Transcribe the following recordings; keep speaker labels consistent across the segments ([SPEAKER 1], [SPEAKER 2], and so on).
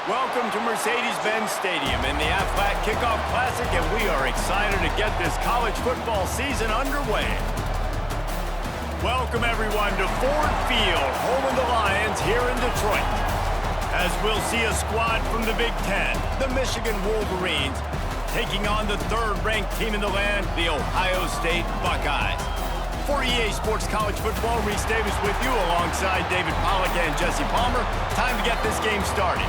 [SPEAKER 1] Welcome to Mercedes-Benz Stadium in the Aflac Kickoff Classic, and we are excited to get this college football season underway. Welcome, everyone, to Ford Field, home of the Lions here in Detroit. As we'll see a squad from the Big Ten, the Michigan Wolverines, taking on the third-ranked team in the land, the Ohio State Buckeyes. For EA Sports College Football, Reese Davis with you alongside David Pollack and Jesse Palmer. Time to get this game started.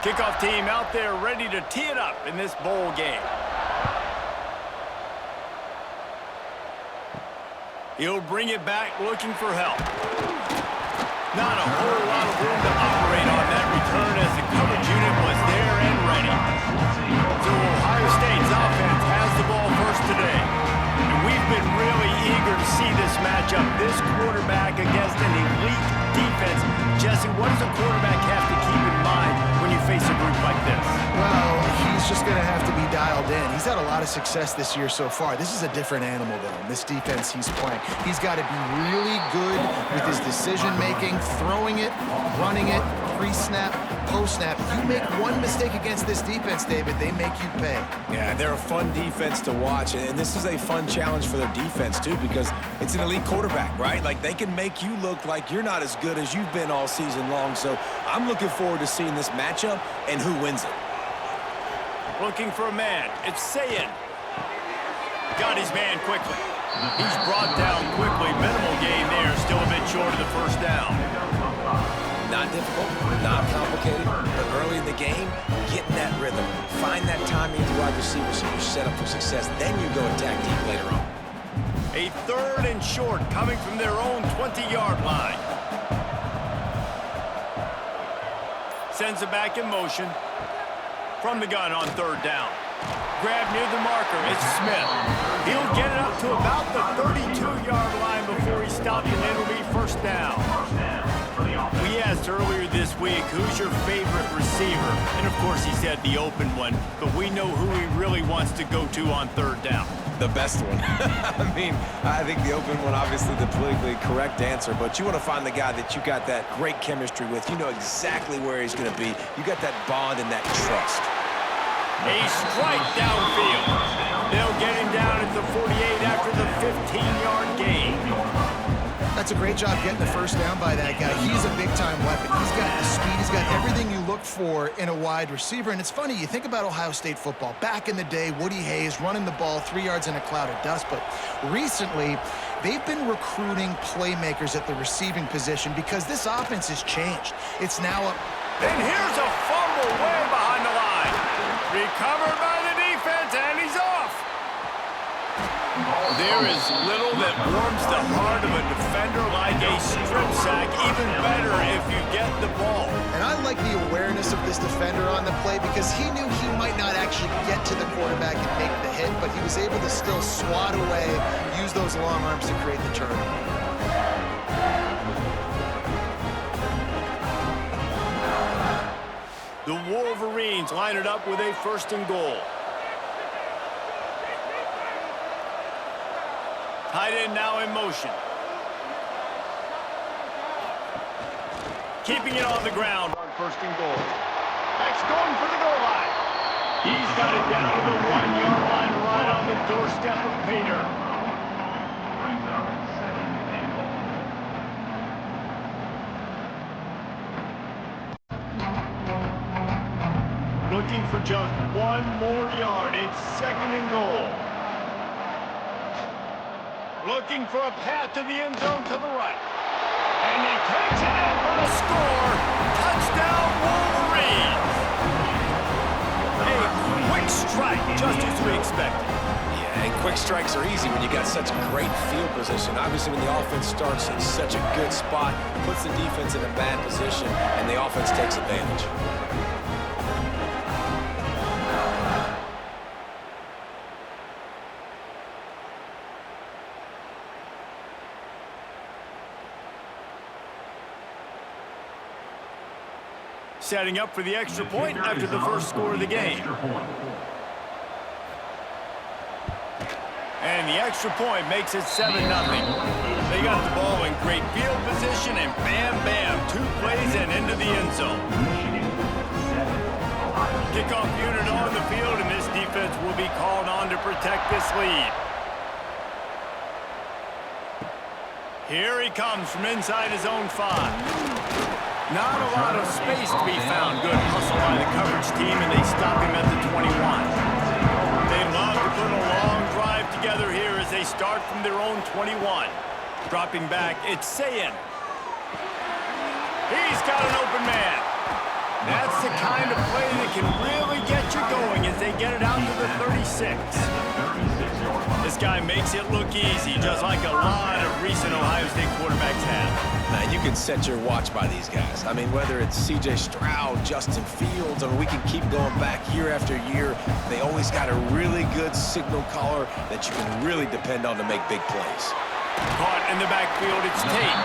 [SPEAKER 1] Kickoff team out there ready to tee it up in this bowl game. He'll bring it back looking for help. Not a whole lot of room to operate on that return as the coverage unit was there and ready. So Ohio State's offense has the ball first today. And we've been really eager to see this matchup, this quarterback against an elite defense. Jesse, what does a quarterback have to keep in mind when you face a group like this?
[SPEAKER 2] Well, he's just going to have to be dialed in. He's had a lot of success this year so far. This is a different animal, though, this defense he's playing. He's got to be really good with his decision-making, throwing it, running it, pre-snap, post-snap. You make one mistake against this defense, David, they make you pay.
[SPEAKER 3] Yeah, they're a fun defense to watch, and this is a fun challenge for their defense, too, because it's an elite quarterback, right? Like, they can make you look like you're not as good as you've been all season long, so I'm looking forward to seeing this matchup and who wins it.
[SPEAKER 1] Looking for a man. It's Sayin. Got his man quickly. He's brought down quickly. Minimal gain there. Still a bit short of the first down.
[SPEAKER 3] Not difficult, not complicated, but early in the game, getting that rhythm. Find that timing to wide receivers so you're set up for success. Then you go attack deep later on.
[SPEAKER 1] A third and short coming from their own 20-yard line. Sends it back in motion. From the gun on third down. Grab near the marker. It's Smith. He'll get it up to about the 32-yard line before he stops, and it'll be first down. We asked earlier this week, who's your favorite receiver? And, of course, he said the open one, but we know who he really wants to go to on third down.
[SPEAKER 3] The best one. I mean, I think the open one, obviously the politically correct answer, but you want to find the guy that you got that great chemistry with. You know exactly where he's going to be. You got that bond and that trust.
[SPEAKER 1] A strike downfield. They'll get him down at the 48 after the 15-yard gain.
[SPEAKER 2] That's a great job getting the first down by that guy. He's a big-time weapon. He's got the speed. He's got everything you look for in a wide receiver. And it's funny, you think about Ohio State football. Back in the day, Woody Hayes running the ball 3 yards in a cloud of dust. But recently, they've been recruiting playmakers at the receiving position because this offense has changed. It's now a...
[SPEAKER 1] And here's a fumble way behind the line. Recovered by the defense, and he's off. There is little that warms the heart of a defender like a strip sack, even better if you get the ball.
[SPEAKER 2] And I like the awareness of this defender on the play because he knew he might not actually get to the quarterback and make the hit, but he was able to still swat away, use those long arms to create the turnover.
[SPEAKER 1] The Wolverines line it up with a first and goal. Tight end now in motion. Keeping it on the ground on first and goal. Max going for the goal line. He's got it down to the 1-yard line right on the doorstep of Pater. Looking for just one more yard. It's second and goal. Looking for a path to the end zone to the right. And he takes it in for the score. Touchdown, Wolverines. A quick strike, just as we expected.
[SPEAKER 3] Yeah, and quick strikes are easy when you got such great field position. Obviously, when the offense starts in such a good spot, puts the defense in a bad position, and the offense takes advantage.
[SPEAKER 1] Setting up for the extra point after the first score of the game. And the extra point makes it 7-0. They got the ball in great field position, and bam, bam, 2 plays and into the end zone. Kickoff unit on the field, and this defense will be called on to protect this lead. Here he comes from inside his own 5. Not a lot of space to be found. Good hustle by the coverage team, and they stop him at the 21. They love to put a long drive together here as they start from their own 21. Dropping back, it's Sayin. He's got an open man. That's the kind of play that can really get you going as they get it out to the 36. This guy makes it look easy, just like a lot of recent Ohio State quarterbacks have.
[SPEAKER 3] Man, you can set your watch by these guys. I mean, whether it's C.J. Stroud, Justin Fields, or we can keep going back year after year, they always got a really good signal caller that you can really depend on to make big plays.
[SPEAKER 1] Caught in the backfield, it's Tate.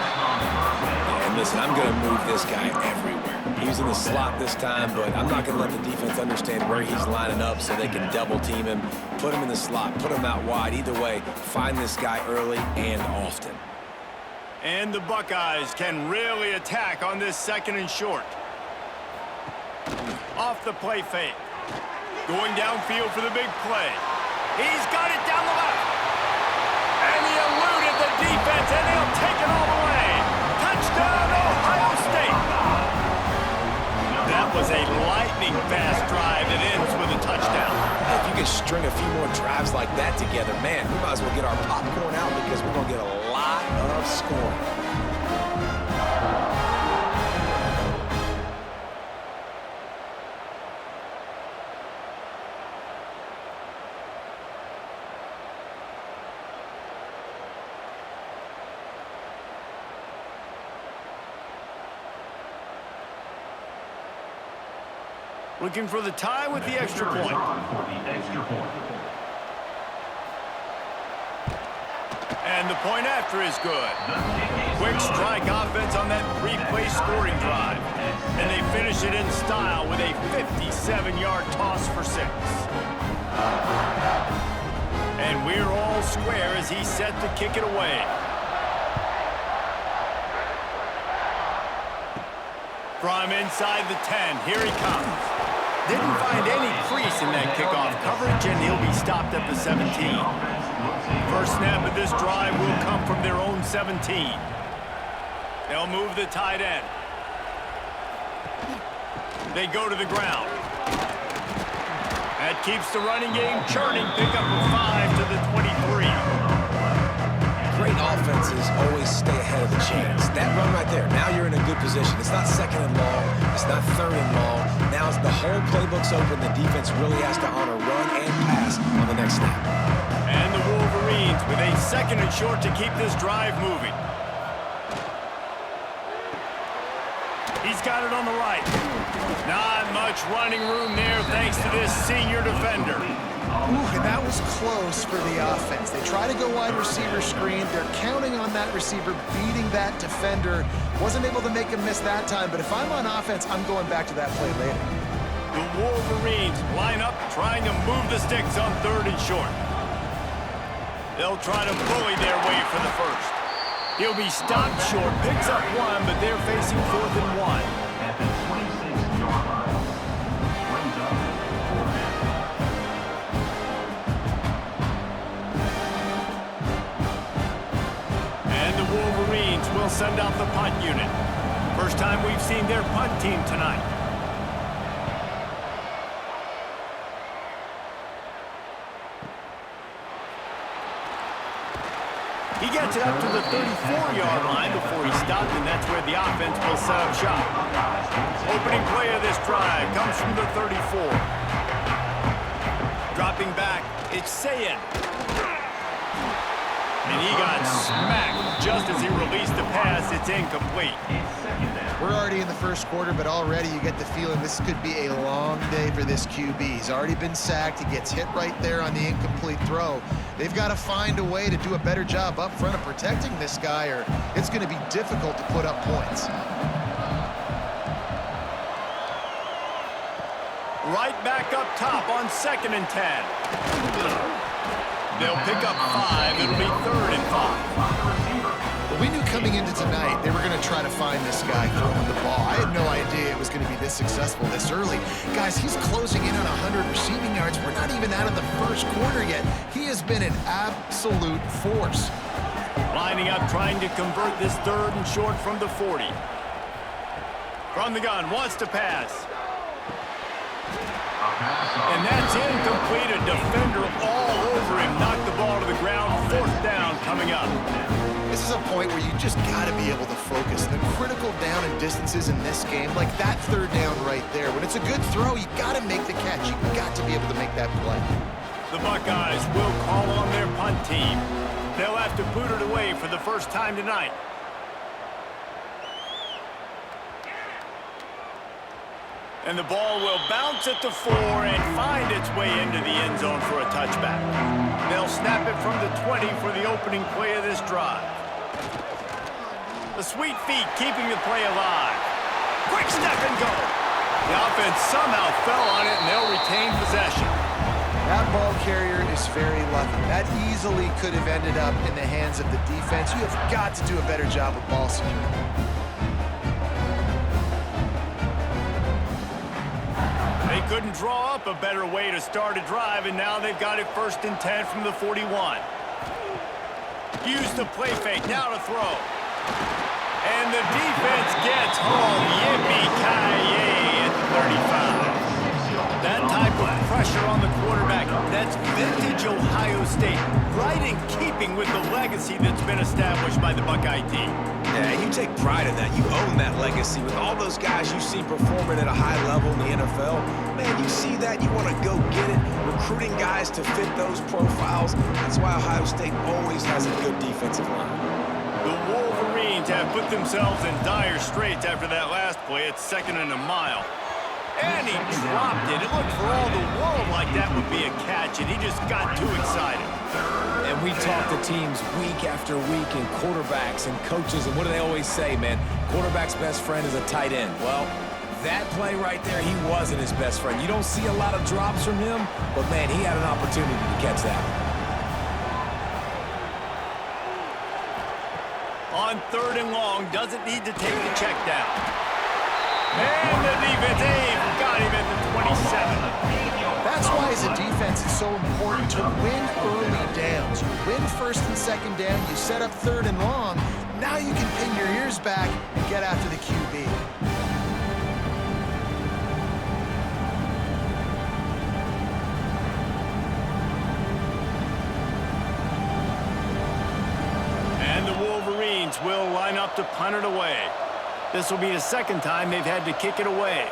[SPEAKER 3] And listen, I'm going to move this guy everywhere. He's in the slot this time, but I'm not going to let the defense understand where he's lining up so they can double team him, put him in the slot, put him out wide. Either way, find this guy early and often.
[SPEAKER 1] And the Buckeyes can really attack on this 2nd and short. Off the play fake. Going downfield for the big play. He's got it down the left. And he eluded the defense, and he'll take it all the way. Touchdown, Ohio State. That was a lightning-fast drive that ends with a touchdown.
[SPEAKER 3] If you can string a few more drives like that together, man, we might as well get our popcorn out because we're going to get a lot of scoring.
[SPEAKER 1] Looking for the tie with the extra point. And the point after is good. Quick strike offense on that 3-play scoring drive. And they finish it in style with a 57-yard toss for 6. And we're all square as he's set to kick it away. From inside the 10, here he comes. Didn't find any crease in that kickoff coverage, and he'll be stopped at the 17. First snap of this drive will come from their own 17. They'll move the tight end. They go to the ground. That keeps the running game churning. Pick up a 5 to the 23.
[SPEAKER 3] Great offenses always stay ahead of the chains. That run right there, now you're in a good position. It's not 2nd and long. It's not 3rd and long. Now as the whole playbook's open, the defense really has to honor run and pass on the next snap.
[SPEAKER 1] And the Wolverines with a 2nd and short to keep this drive moving. He's got it on the right. Not much running room there thanks to this senior defender.
[SPEAKER 2] Ooh, and that was close for the offense. They try to go wide receiver screen. They're counting on that receiver beating that defender. Wasn't able to make him miss that time, but if I'm on offense, I'm going back to that play later.
[SPEAKER 1] The Wolverines line up trying to move the sticks on 3rd and short. They'll try to bully their way for the first. He'll be stopped short, picks up 1, but they're facing 4th and 1.
[SPEAKER 4] At the 26-yard line, brings up 4th.
[SPEAKER 1] And the Wolverines will send out the punt unit. First time we've seen their punt team tonight. He gets it up to the 34-yard line before he stopped, and that's where the offense will set up shop. Opening play of this drive comes from the 34. Dropping back, it's Sayin. And he got smacked just as he released the pass. It's incomplete.
[SPEAKER 2] We're already in the first quarter, but already you get the feeling this could be a long day for this QB. He's already been sacked. He gets hit right there on the incomplete throw. They've got to find a way to do a better job up front of protecting this guy, or it's going to be difficult to put up points.
[SPEAKER 1] Right back up top on 2nd and 10. They'll pick up 5. It'll be 3rd and 5.
[SPEAKER 2] Well, we knew coming into tonight they were going to try to find this guy throwing the ball. I had no idea it was going to be this successful this early. Guys, he's closing in on 100 receiving yards. We're not even out of the first quarter yet. He has been an absolute force.
[SPEAKER 1] Lining up, trying to convert this 3rd and short from the 40. From the gun, wants to pass. And that's incomplete. A defender all over him. Knocked the ball to the ground. 4th down coming up.
[SPEAKER 2] This is a point where you just got to be able to focus. The critical down and distances in this game, like that 3rd down right there. When it's a good throw, you got to make the catch. You got to be able to make that play.
[SPEAKER 1] The Buckeyes will call on their punt team. They'll have to boot it away for the first time tonight. And the ball will bounce at the 4 and find its way into the end zone for a touchback. They'll snap it from the 20 for the opening play of this drive. The sweet feet keeping the play alive. Quick step and go. The offense somehow fell on it, and they'll retain possession.
[SPEAKER 2] That ball carrier is very lucky. That easily could have ended up in the hands of the defense. You have got to do a better job with ball security.
[SPEAKER 1] They couldn't draw up a better way to start a drive, and now they've got it 1st and 10 from the 41. Use the play fake, now to throw. And the defense gets home. Yippee-ki-yay at the 35. That type of pressure on the quarterback, that's vintage Ohio State, right in keeping with the legacy that's been established by the Buckeye team.
[SPEAKER 3] Yeah, you take pride in that. You own that legacy. With all those guys you see performing at a high level in the NFL, man, you see that, you want to go get it. Recruiting guys to fit those profiles. That's why Ohio State always has a good defensive line.
[SPEAKER 1] The Wolverines have put themselves in dire straits after that last play. It's 2nd and a mile. And he dropped it. It looked for all the world like that would be a catch, and he just got too excited.
[SPEAKER 3] And we talk to teams week after week, and quarterbacks and coaches, and what do they always say, man? Quarterback's best friend is a tight end. Well, that play right there, he wasn't his best friend. You don't see a lot of drops from him, but, man, he had an opportunity to catch that one.
[SPEAKER 1] On 3rd and long, doesn't need to take the check down. And the defense, got him at the 27.
[SPEAKER 2] That's why, as a defense, it's so important to win early downs. You win 1st and 2nd down, you set up 3rd and long. Now you can pin your ears back and get after the QB.
[SPEAKER 1] And the Wolverines will line up to punt it away. This will be the 2nd time they've had to kick it away.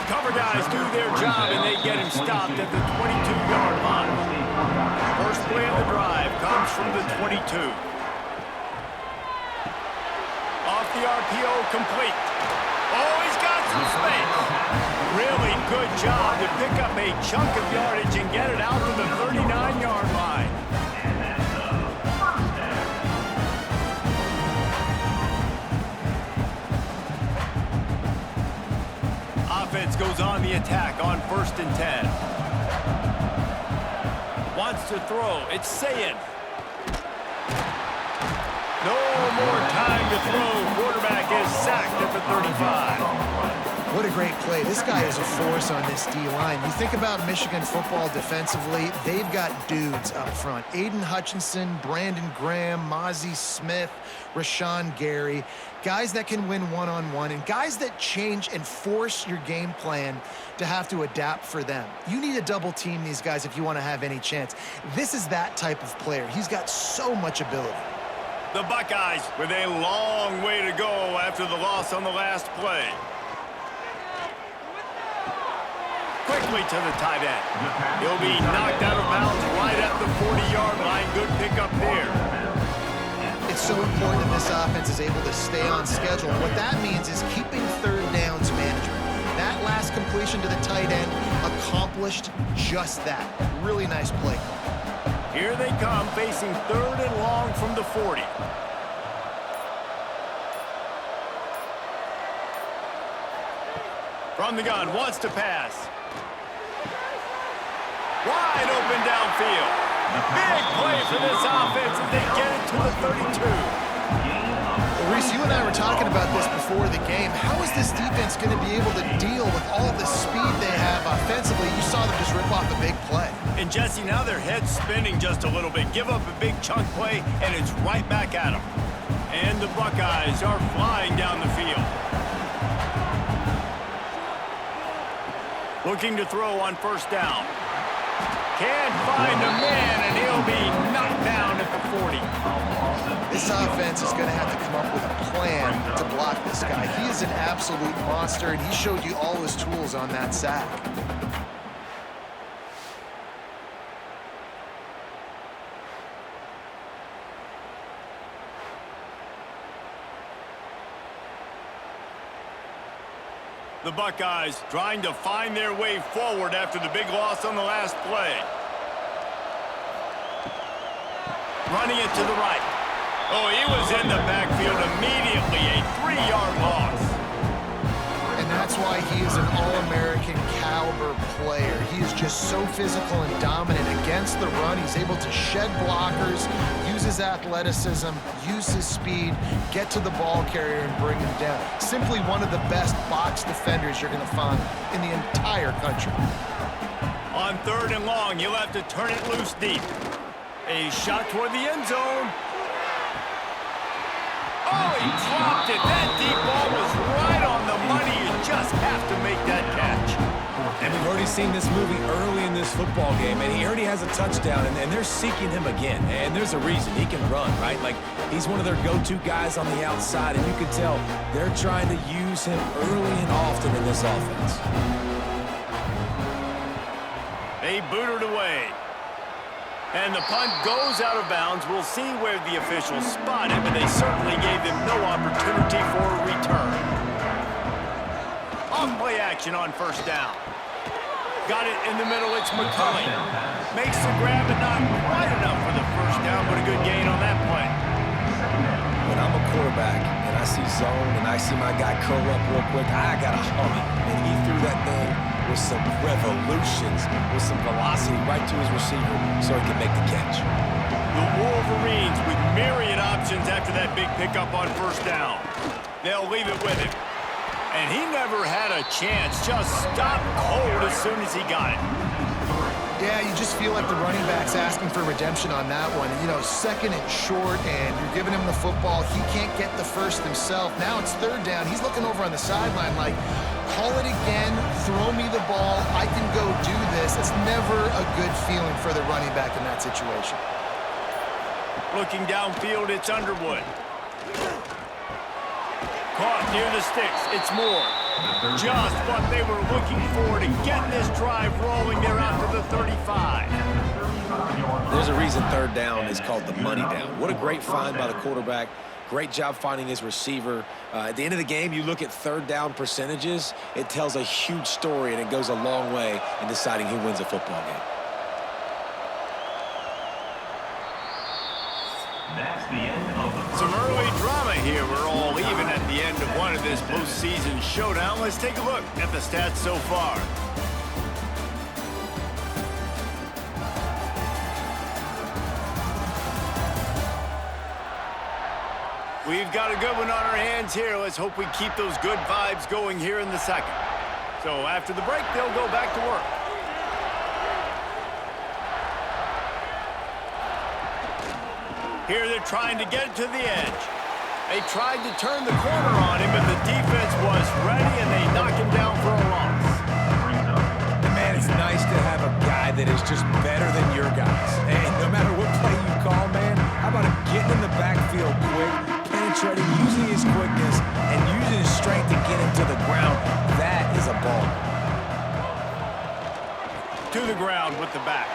[SPEAKER 1] Cover guys do their job, and they get him stopped at the 22-yard line. First play of the drive comes from the 22. Off the RPO, complete. Oh, he's got some space. Really good job to pick up a chunk of yardage and get it out to the 39-yard line. Offense goes on the attack on 1st and 10. Wants to throw. It's Sayin. No more time to throw. Quarterback is sacked at the 35.
[SPEAKER 2] What a great play. This guy is a force on this D-line. You think about Michigan football defensively, they've got dudes up front. Aiden Hutchinson, Brandon Graham, Mozzie Smith, Rashawn Gary. Guys that can win one-on-one and guys that change and force your game plan to have to adapt for them. You need to double team these guys if you want to have any chance. This is that type of player. He's got so much ability.
[SPEAKER 1] The Buckeyes with a long way to go after the loss on the last play. Quickly to the tight end. He'll be knocked out of bounds right at the 40-yard line. Good pickup there.
[SPEAKER 2] It's so important that this offense is able to stay on schedule. And what that means is keeping 3rd downs management. That last completion to the tight end accomplished just that. Really nice play call.
[SPEAKER 1] Here they come, facing 3rd and long from the 40. From the gun, wants to pass. Wide open downfield. Big play for this offense as they get it to the 32.
[SPEAKER 2] Well, Reese, you and I were talking about this before the game. How is this defense going to be able to deal with all the speed they have offensively? You saw them just rip off a big play.
[SPEAKER 1] And Jesse, now their head's spinning just a little bit. Give up a big chunk play, and it's right back at them. And the Buckeyes are flying down the field. Looking to throw on 1st down. Can't find a man, and he'll be knocked down at the 40.
[SPEAKER 2] This offense is going to have to come up with a plan to block this guy. He is an absolute monster, and he showed you all his tools on that sack.
[SPEAKER 1] The Buckeyes trying to find their way forward after the big loss on the last play. Running it to the right. Oh, he was in the backfield immediately. A 3-yard loss.
[SPEAKER 2] And that's why he is an All-American caliber player. He is just so physical and dominant against the run. He's able to shed blockers, use his athleticism, use his speed, get to the ball carrier and bring him down. Simply one of the best box defenders you're going to find in the entire country.
[SPEAKER 1] On 3rd and long, he'll have to turn it loose deep. A shot toward the end zone. Oh, he dropped it. That deep ball was right on the money. You just have to make that catch.
[SPEAKER 3] And we've already seen this movie early in this football game, and he already has a touchdown, and they're seeking him again. And there's a reason. He can run, right? Like, he's one of their go-to guys on the outside, and you can tell they're trying to use him early and often in this offense.
[SPEAKER 1] They boot it away. And the punt goes out of bounds. We'll see where the officials spot it, but they certainly gave them no opportunity for a return. On play action on 1st down. Got it in the middle. It's McCulley. Makes the grab, but not quite enough for the 1st down, but a good gain on that play.
[SPEAKER 3] When I'm a quarterback and I see zone and I see my guy curl up real quick, I got to hum it. And he threw that thing with some revolutions, with some velocity right to his receiver so he can make the catch.
[SPEAKER 1] The Wolverines with myriad options after that big pickup on 1st down. They'll leave it with him. And he never had a chance. Just stopped cold as soon as he got it.
[SPEAKER 2] Yeah, you just feel like the running back's asking for redemption on that one. You know, 2nd and short, and you're giving him the football. He can't get the 1st himself. Now it's 3rd down. He's looking over on the sideline like, call it again, throw me the ball, I can go do this. It's never a good feeling for the running back in that situation.
[SPEAKER 1] Looking downfield, it's Underwood. Caught near the sticks. It's Moore. Just what they were looking for to get this drive rolling. They're out to the 35.
[SPEAKER 3] There's a reason 3rd down is called the money down. What a great find by the quarterback. Great job finding his receiver. At the end of the game, you look at 3rd down percentages. It tells a huge story, and it goes a long way in deciding who wins a football game.
[SPEAKER 4] That's the end of the
[SPEAKER 1] Some early drama here. We're all even at the end of one of this postseason showdown. Let's take a look at the stats so far. We've got a good one on our hands here. Let's hope we keep those good vibes going here in the 2nd. So after the break, they'll go back to work. Here they're trying to get it to the edge. They tried to turn the corner on him, but the defense was ready, and they knocked him down for a loss.
[SPEAKER 3] Man, it's nice to have a guy that is just better than your guys. And no matter what play you call, man, how about him getting in the backfield quick, penetrating, using his quickness, and using his strength to get him to the ground? That is a ball.
[SPEAKER 1] To the ground with the back.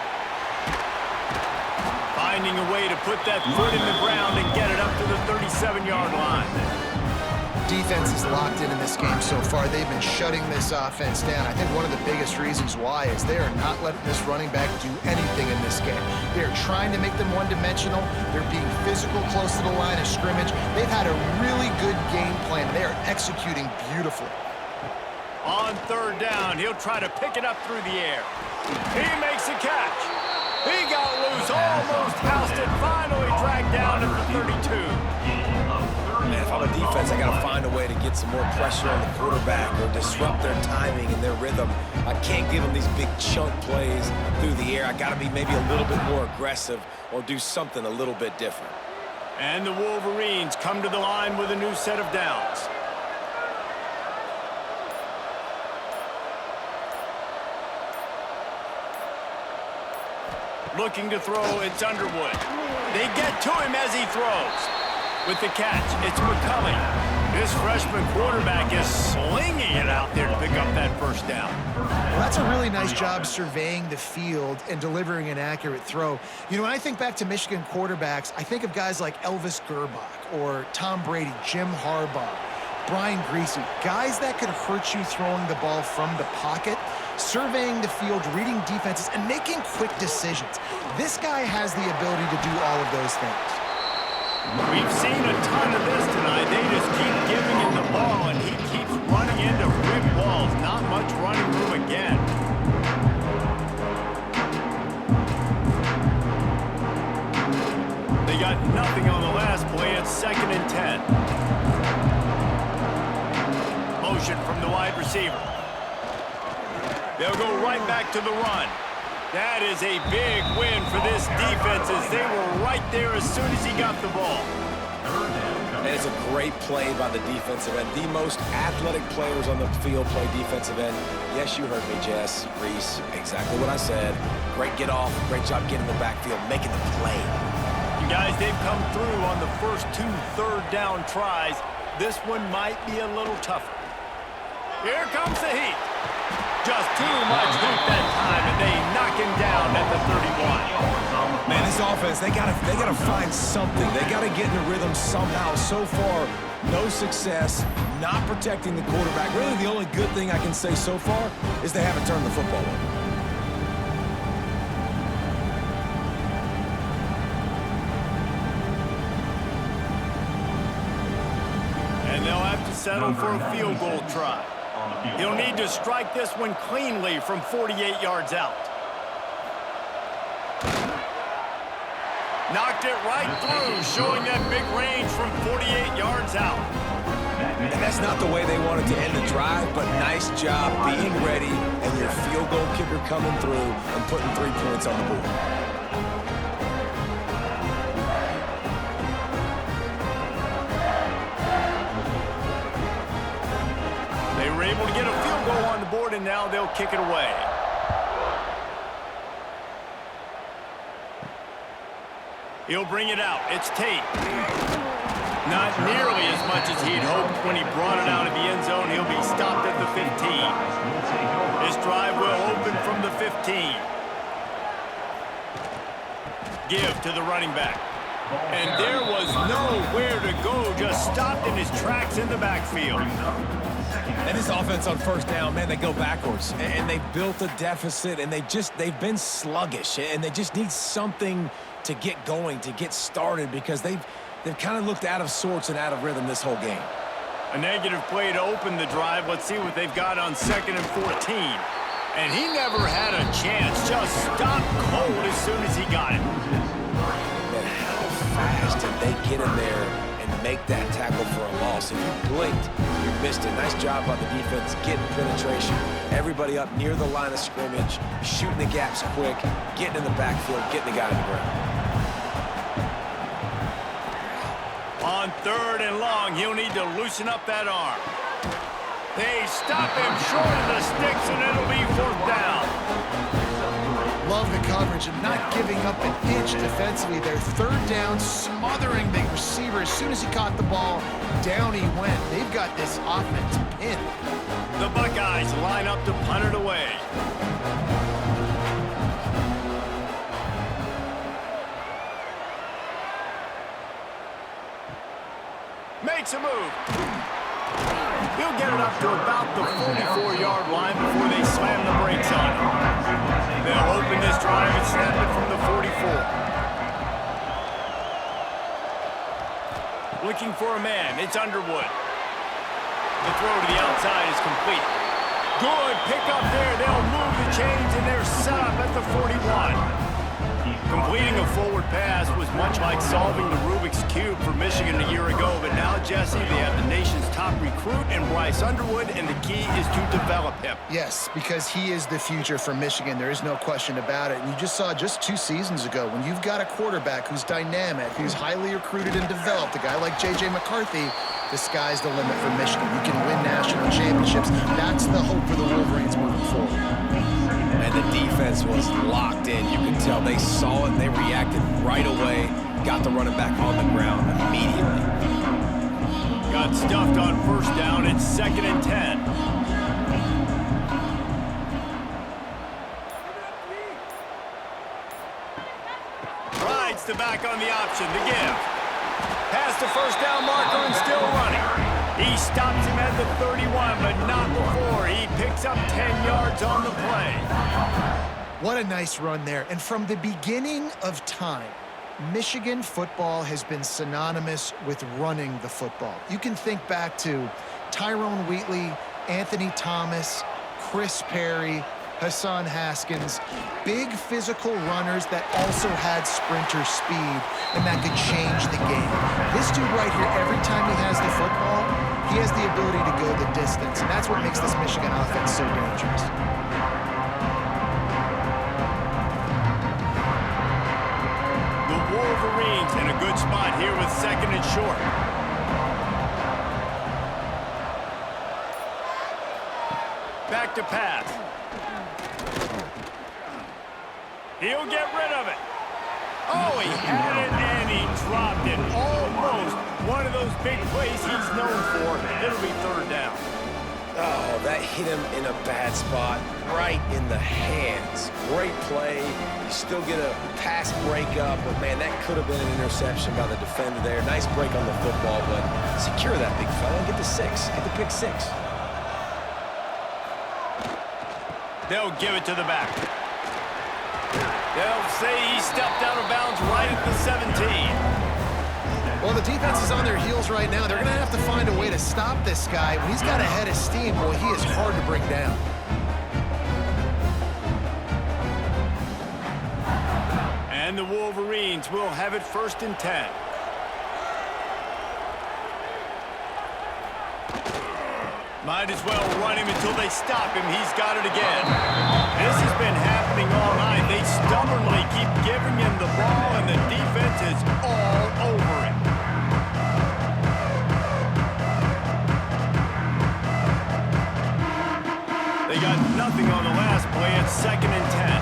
[SPEAKER 1] Finding a way to put that foot in the ground and get it up to the 37-yard line.
[SPEAKER 2] defense is locked in this game so far. They've been shutting this offense down. I think one of the biggest reasons why is they are not letting this running back do anything in this game. They're trying to make them one-dimensional. They're being physical close to the line of scrimmage. They've had a really good game plan. They are executing beautifully.
[SPEAKER 1] On third down, he'll try to pick it up through the air. He makes a catch. He got loose, almost housed it, finally dragged down at the 32.
[SPEAKER 3] Man, if I'm a defense, I got to find a way to get some more pressure on the quarterback or disrupt their timing and their rhythm. I can't give them these big chunk plays through the air. I got to be maybe a little bit more aggressive or do something a little bit different.
[SPEAKER 1] And the Wolverines come to the line with a new set of downs. Looking to throw, it's Underwood. They get to him as he throws. With the catch, it's McCulley. This freshman quarterback is slinging it out there to pick up that first down.
[SPEAKER 2] Well, that's a really nice job surveying the field and delivering an accurate throw. You know, when I think back to Michigan quarterbacks, I think of guys like Elvis Gerbach or Tom Brady, Jim Harbaugh, Brian Griese, guys that could hurt you throwing the ball from the pocket, surveying the field, reading defenses, and making quick decisions. This guy has the ability to do all of those things.
[SPEAKER 1] We've seen a ton of this tonight. They just keep giving him the ball, and he keeps running into brick walls. Not much running room again. They got nothing on the last play. It's 2nd and 10. Motion from the wide receiver. They'll go right back to the run. That is a big win for this defense as they were right there as soon as he got the ball.
[SPEAKER 3] And it's a great play by the defensive end. The most athletic players on the field play defensive end. Yes, you heard me, Jess, Reese. Exactly what I said. Great get off. Great job getting the backfield, making the play.
[SPEAKER 1] You guys, they've come through on the first 2 third-down tries. This one might be a little tougher. Here comes the heat. Just too much heat that time, and they knock him down at the 31.
[SPEAKER 3] Man, this offense, they gotta find something. They gotta get in the rhythm somehow. So far, no success, not protecting the quarterback. Really, the only good thing I can say so far is they haven't turned the football over.
[SPEAKER 1] And they'll have to settle for a field goal try. He'll need to strike this one cleanly from 48 yards out. Knocked it right through, showing that big range from 48 yards out.
[SPEAKER 3] And that's not the way they wanted to end the drive, but nice job being ready and your field goal kicker coming through and putting 3 points on the board.
[SPEAKER 1] They were able to get a field goal on the board, and now they'll kick it away. He'll bring it out. It's Tate. Not nearly as much as he'd hoped when he brought it out of the end zone. He'll be stopped at the 15. This drive will open from the 15. Give to the running back. And there was nowhere to go, just stopped in his tracks in the backfield.
[SPEAKER 3] And this offense on first down, man, they go backwards. And they built a deficit, and they've been sluggish. And they just need something to get going, to get started, because they've kind of looked out of sorts and out of rhythm this whole game.
[SPEAKER 1] A negative play to open the drive. Let's see what they've got on 2nd and 14. And he never had a chance. Just stopped cold as soon as he got it.
[SPEAKER 3] Man, how fast did they get in there and make that tackle for a loss? If you blinked, you missed it. Nice job by the defense getting penetration. Everybody up near the line of scrimmage, shooting the gaps quick, getting in the backfield, getting the guy on the ground.
[SPEAKER 1] On 3rd and long, he'll need to loosen up that arm. They stop him short of the sticks, and it'll be 4th down.
[SPEAKER 2] Love the coverage and not giving up an inch defensively. Their 3rd down, smothering the receiver. As soon as he caught the ball, down he went. They've got this offense pinned.
[SPEAKER 1] The Buckeyes line up to punt it away. Makes a move. He'll get it up to about the 44-yard line before they slam the brakes on him. They'll open this drive and snap it from the 44. Looking for a man. It's Underwood. The throw to the outside is complete. Good pickup there. They'll move the chains, and they're set up at the 41. Completing a forward pass was much like solving the Rubik's Cube for Michigan a year ago, but now, Jesse, they have the nation's top recruit in Bryce Underwood, and the key is to develop him.
[SPEAKER 2] Yes, because he is the future for Michigan. There is no question about it. And you just saw just 2 seasons ago, when you've got a quarterback who's dynamic, who's highly recruited and developed, a guy like J.J. McCarthy, the sky's the limit for Michigan. You can win national championships. That's the hope for the Wolverines moving forward.
[SPEAKER 3] And the defense was locked in. You could tell they saw it, and they reacted right away. Got the running back on the ground immediately.
[SPEAKER 1] Got stuffed on first down. It's 2nd and 10. Rides the back on the option. The give. Past the first down marker and still running. He stops him at the 31, but not before. He picks up 10 yards on the play.
[SPEAKER 2] What a nice run there. And from the beginning of time, Michigan football has been synonymous with running the football. You can think back to Tyrone Wheatley, Anthony Thomas, Chris Perry, Hassan Haskins, big physical runners that also had sprinter speed, and that could change the game. This dude right here, every time he has the football, he has the ability to go the distance, and that's what makes this Michigan offense so dangerous.
[SPEAKER 1] The Wolverines in a good spot here with 2nd and short. Back to pass. He'll get rid of it. Oh, he had it, and he dropped it. Almost one of those big plays he's known for. It'll be 3rd down.
[SPEAKER 3] Oh, that hit him in a bad spot, right in the hands. Great play. You still get a pass breakup, but, man, that could have been an interception by the defender there. Nice break on the football, but secure that big fella. Get the 6. Get the pick 6.
[SPEAKER 1] They'll give it to the back. They'll say he stepped out of bounds right at the 17.
[SPEAKER 2] Well, the defense is on their heels right now. They're going to have to find a way to stop this guy. When he's got a head of steam, boy, he is hard to bring down.
[SPEAKER 1] And the Wolverines will have it 1st and 10. Might as well run him until they stop him. He's got it again. This has been happening all night. They stubbornly keep giving him the ball, and the defense is all over him. They got nothing on the last play. It's 2nd and 10.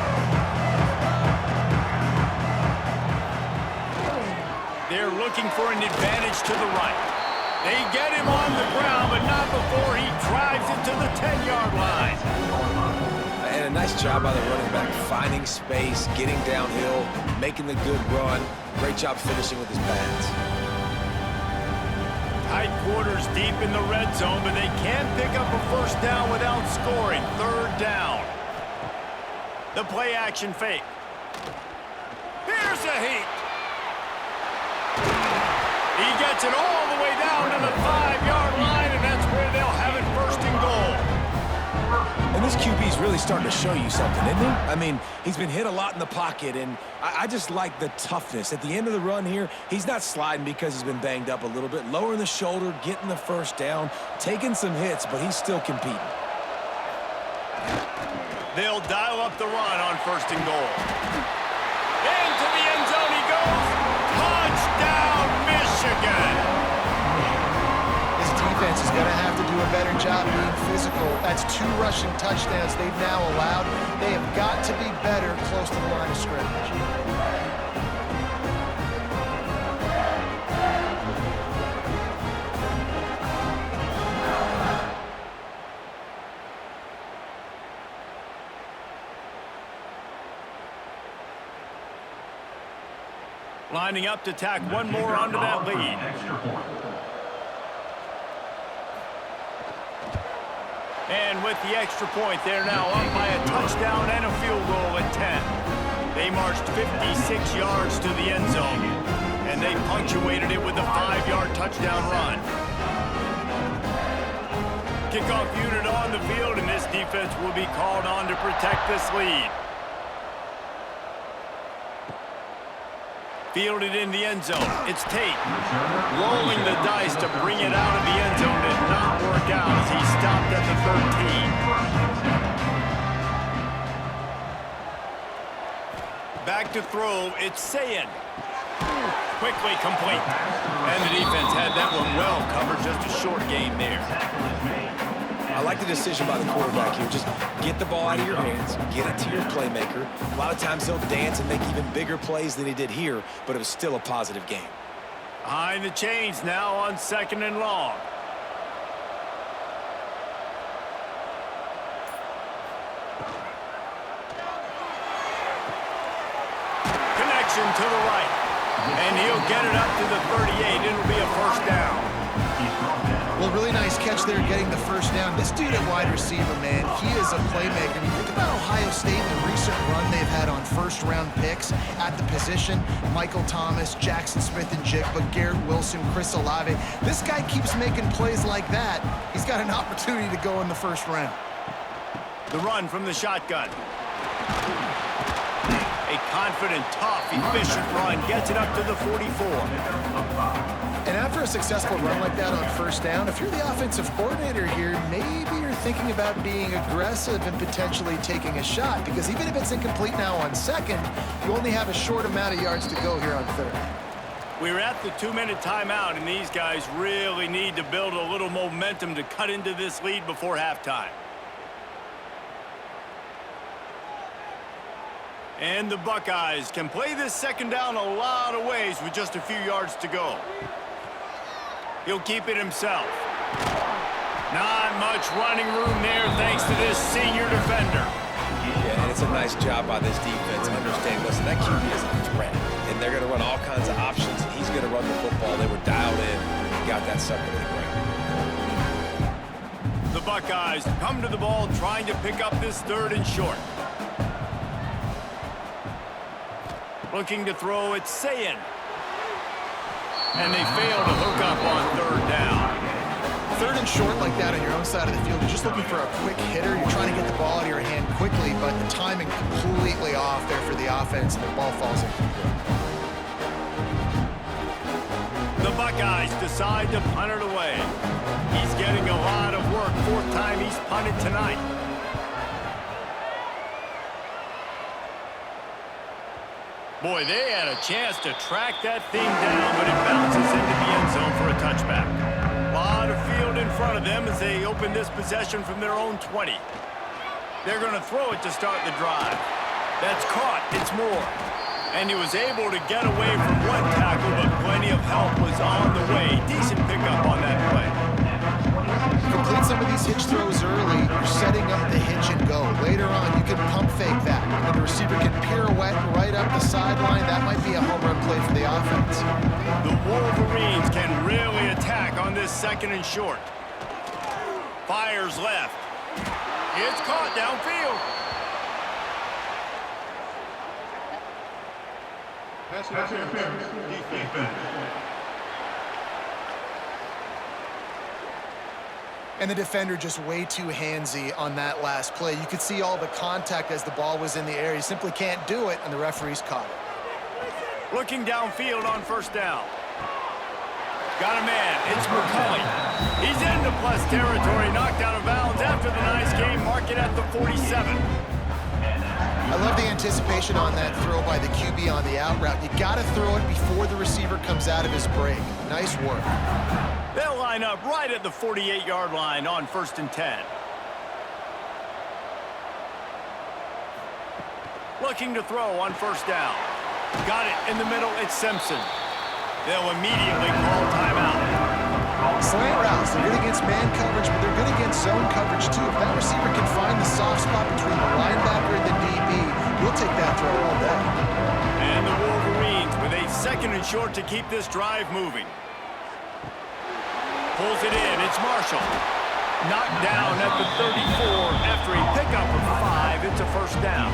[SPEAKER 1] They're looking for an advantage to the right. They get him on the ground, but not before he drives it to the 10-yard line.
[SPEAKER 3] And a nice job by the running back, finding space, getting downhill, making the good run. Great job finishing with his pads.
[SPEAKER 1] Tight quarters deep in the red zone, but they can't pick up a first down without scoring. 3rd down. The play action fake. Here's a heat. He gets it all the way down to the 5-yard line, and that's where they'll have it 1st and goal.
[SPEAKER 3] And this QB's really starting to show you something, isn't he? I mean, he's been hit a lot in the pocket, and I just like the toughness. At the end of the run here, he's not sliding because he's been banged up a little bit. Lowering the shoulder, getting the first down, taking some hits, but he's still competing.
[SPEAKER 1] They'll dial up the run on 1st and goal. Into the end zone he goes. Touchdown, Michigan!
[SPEAKER 2] This defense is going to have to do a better job being physical. That's 2 rushing touchdowns they've now allowed. They have got to be better close to the line of scrimmage.
[SPEAKER 1] Lining up to tack one more onto that lead. And with the extra point, they're now up by a touchdown and a field goal at 10. They marched 56 yards to the end zone, and they punctuated it with a 5-yard touchdown run. Kickoff unit on the field, and this defense will be called on to protect this lead. Fielded in the end zone. It's Tate. Rolling the dice to bring it out of the end zone did not work out as he stopped at the 13. Back to throw. It's Sayin. Quickly complete. And the defense had that one well covered. Just a short game there.
[SPEAKER 3] I like the decision by the quarterback here. Just get the ball out of your hands, get it to your playmaker. A lot of times he'll dance and make even bigger plays than he did here, but it was still a positive game.
[SPEAKER 1] Behind the chains now on 2nd and long. Connection to the right. And he'll get it up to the 38. It'll be a first down.
[SPEAKER 2] Well, really nice catch there getting the first down. This dude at wide receiver, man, he is a playmaker. I mean, think about Ohio State and the recent run they've had on first-round picks at the position. Michael Thomas, Jackson Smith-Njigba, Garrett Wilson, Chris Olave. This guy keeps making plays like that. He's got an opportunity to go in the first round.
[SPEAKER 1] The run from the shotgun. A confident, tough, efficient run gets it up to the 44.
[SPEAKER 2] And after a successful run like that on first down, if you're the offensive coordinator here, maybe you're thinking about being aggressive and potentially taking a shot, because even if it's incomplete now on second, you only have a short amount of yards to go here on third.
[SPEAKER 1] We're at the 2-minute timeout, and these guys really need to build a little momentum to cut into this lead before halftime. And the Buckeyes can play this second down a lot of ways with just a few yards to go. He'll keep it himself. Not much running room there thanks to this senior defender.
[SPEAKER 3] Yeah, and it's a nice job by this defense. Understand, listen, that QB is a threat, and they're going to run all kinds of options. He's going to run the football. They were dialed in and got that sucker to the ground.
[SPEAKER 1] The Buckeyes come to the ball trying to pick up this 3rd and short. Looking to throw, it's Sayin. And they fail to hook up on 3rd down.
[SPEAKER 2] 3rd and short like that on your own side of the field, you're just looking for a quick hitter. You're trying to get the ball out of your hand quickly, but the timing completely off there for the offense, and the ball falls in.
[SPEAKER 1] The Buckeyes decide to punt it away. He's getting a lot of work. 4th time he's punted tonight. Boy, they had a chance to track that thing down, but it bounces into the end zone for a touchback. A lot of field in front of them as they open this possession from their own 20. They're going to throw it to start the drive. That's caught. It's Moore. And he was able to get away from one tackle, but plenty of help was on the way. Decent pickup on that play.
[SPEAKER 2] Complete some of these hitch throws early. You're setting up the hitch and go. Later on, you can pump fake that. And the receiver can pirouette right up the sideline. That might be a home run play for the offense.
[SPEAKER 1] The Wolverines can really attack on this 2nd and short. Fires left. It's caught downfield.
[SPEAKER 4] Pass interference. Defense.
[SPEAKER 2] And the defender just way too handsy on that last play. You could see all the contact as the ball was in the air. He simply can't do it, and the referees caught it.
[SPEAKER 1] Looking downfield on 1st down. Got a man. It's McCulley. He's into plus territory. Knocked out of bounds after the nice game. Mark it at the 47.
[SPEAKER 2] I love the anticipation on that throw by the QB on the out route. You got to throw it before the receiver comes out of his break. Nice work.
[SPEAKER 1] They'll line up right at the 48-yard line on 1st and 10. Looking to throw on 1st down. Got it in the middle. It's Simpson. They'll immediately call timeout.
[SPEAKER 2] Slant routes, they're good against man coverage, but they're good against zone coverage too. If that receiver can find the soft spot between the linebacker and the DB, he'll take that throw all day.
[SPEAKER 1] And the Wolverines with a 2nd and short to keep this drive moving. Pulls it in. It's Marshall. Knocked down at the 34 after a pickup of 5. It's a first down.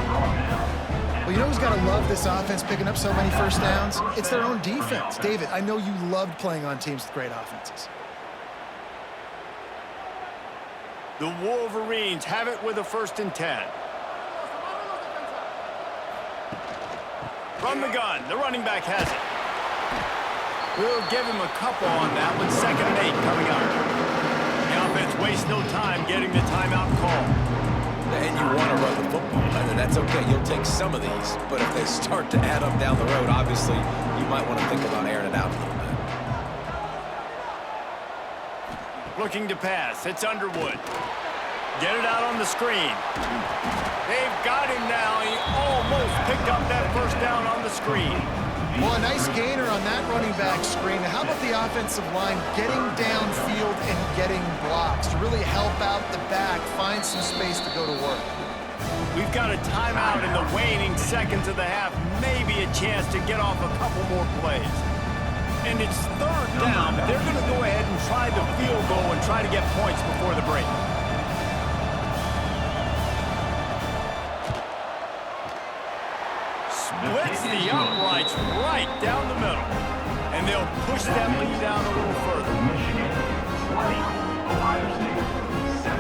[SPEAKER 2] Well, you know who's got to love this offense picking up so many first downs? It's their own defense. David, I know you loved playing on teams with great offenses.
[SPEAKER 1] The Wolverines have it with a 1st and 10. From the gun, the running back has it. We'll give him a couple on that with 2nd and 8 coming up. The offense wastes no time getting the timeout call.
[SPEAKER 3] And you want to run the football. And that's okay. You'll take some of these. But if they start to add up down the road, obviously, you might want to think about airing it out a little bit.
[SPEAKER 1] Looking to pass. It's Underwood. Get it out on the screen. They've got him now. He almost picked up that first down on the screen.
[SPEAKER 2] Well, a nice gainer on that running back screen. How about the offensive line getting downfield and getting blocks to really help out the back, find some space to go to work?
[SPEAKER 1] We've got a timeout in the waning seconds of the half. Maybe a chance to get off a couple more plays. And it's 3rd down, but they're going to go ahead and try the field goal and try to get points before the break. Splits the uprights right down the middle. And they'll push that lead down a little further.
[SPEAKER 4] Michigan 20, Ohio State 7.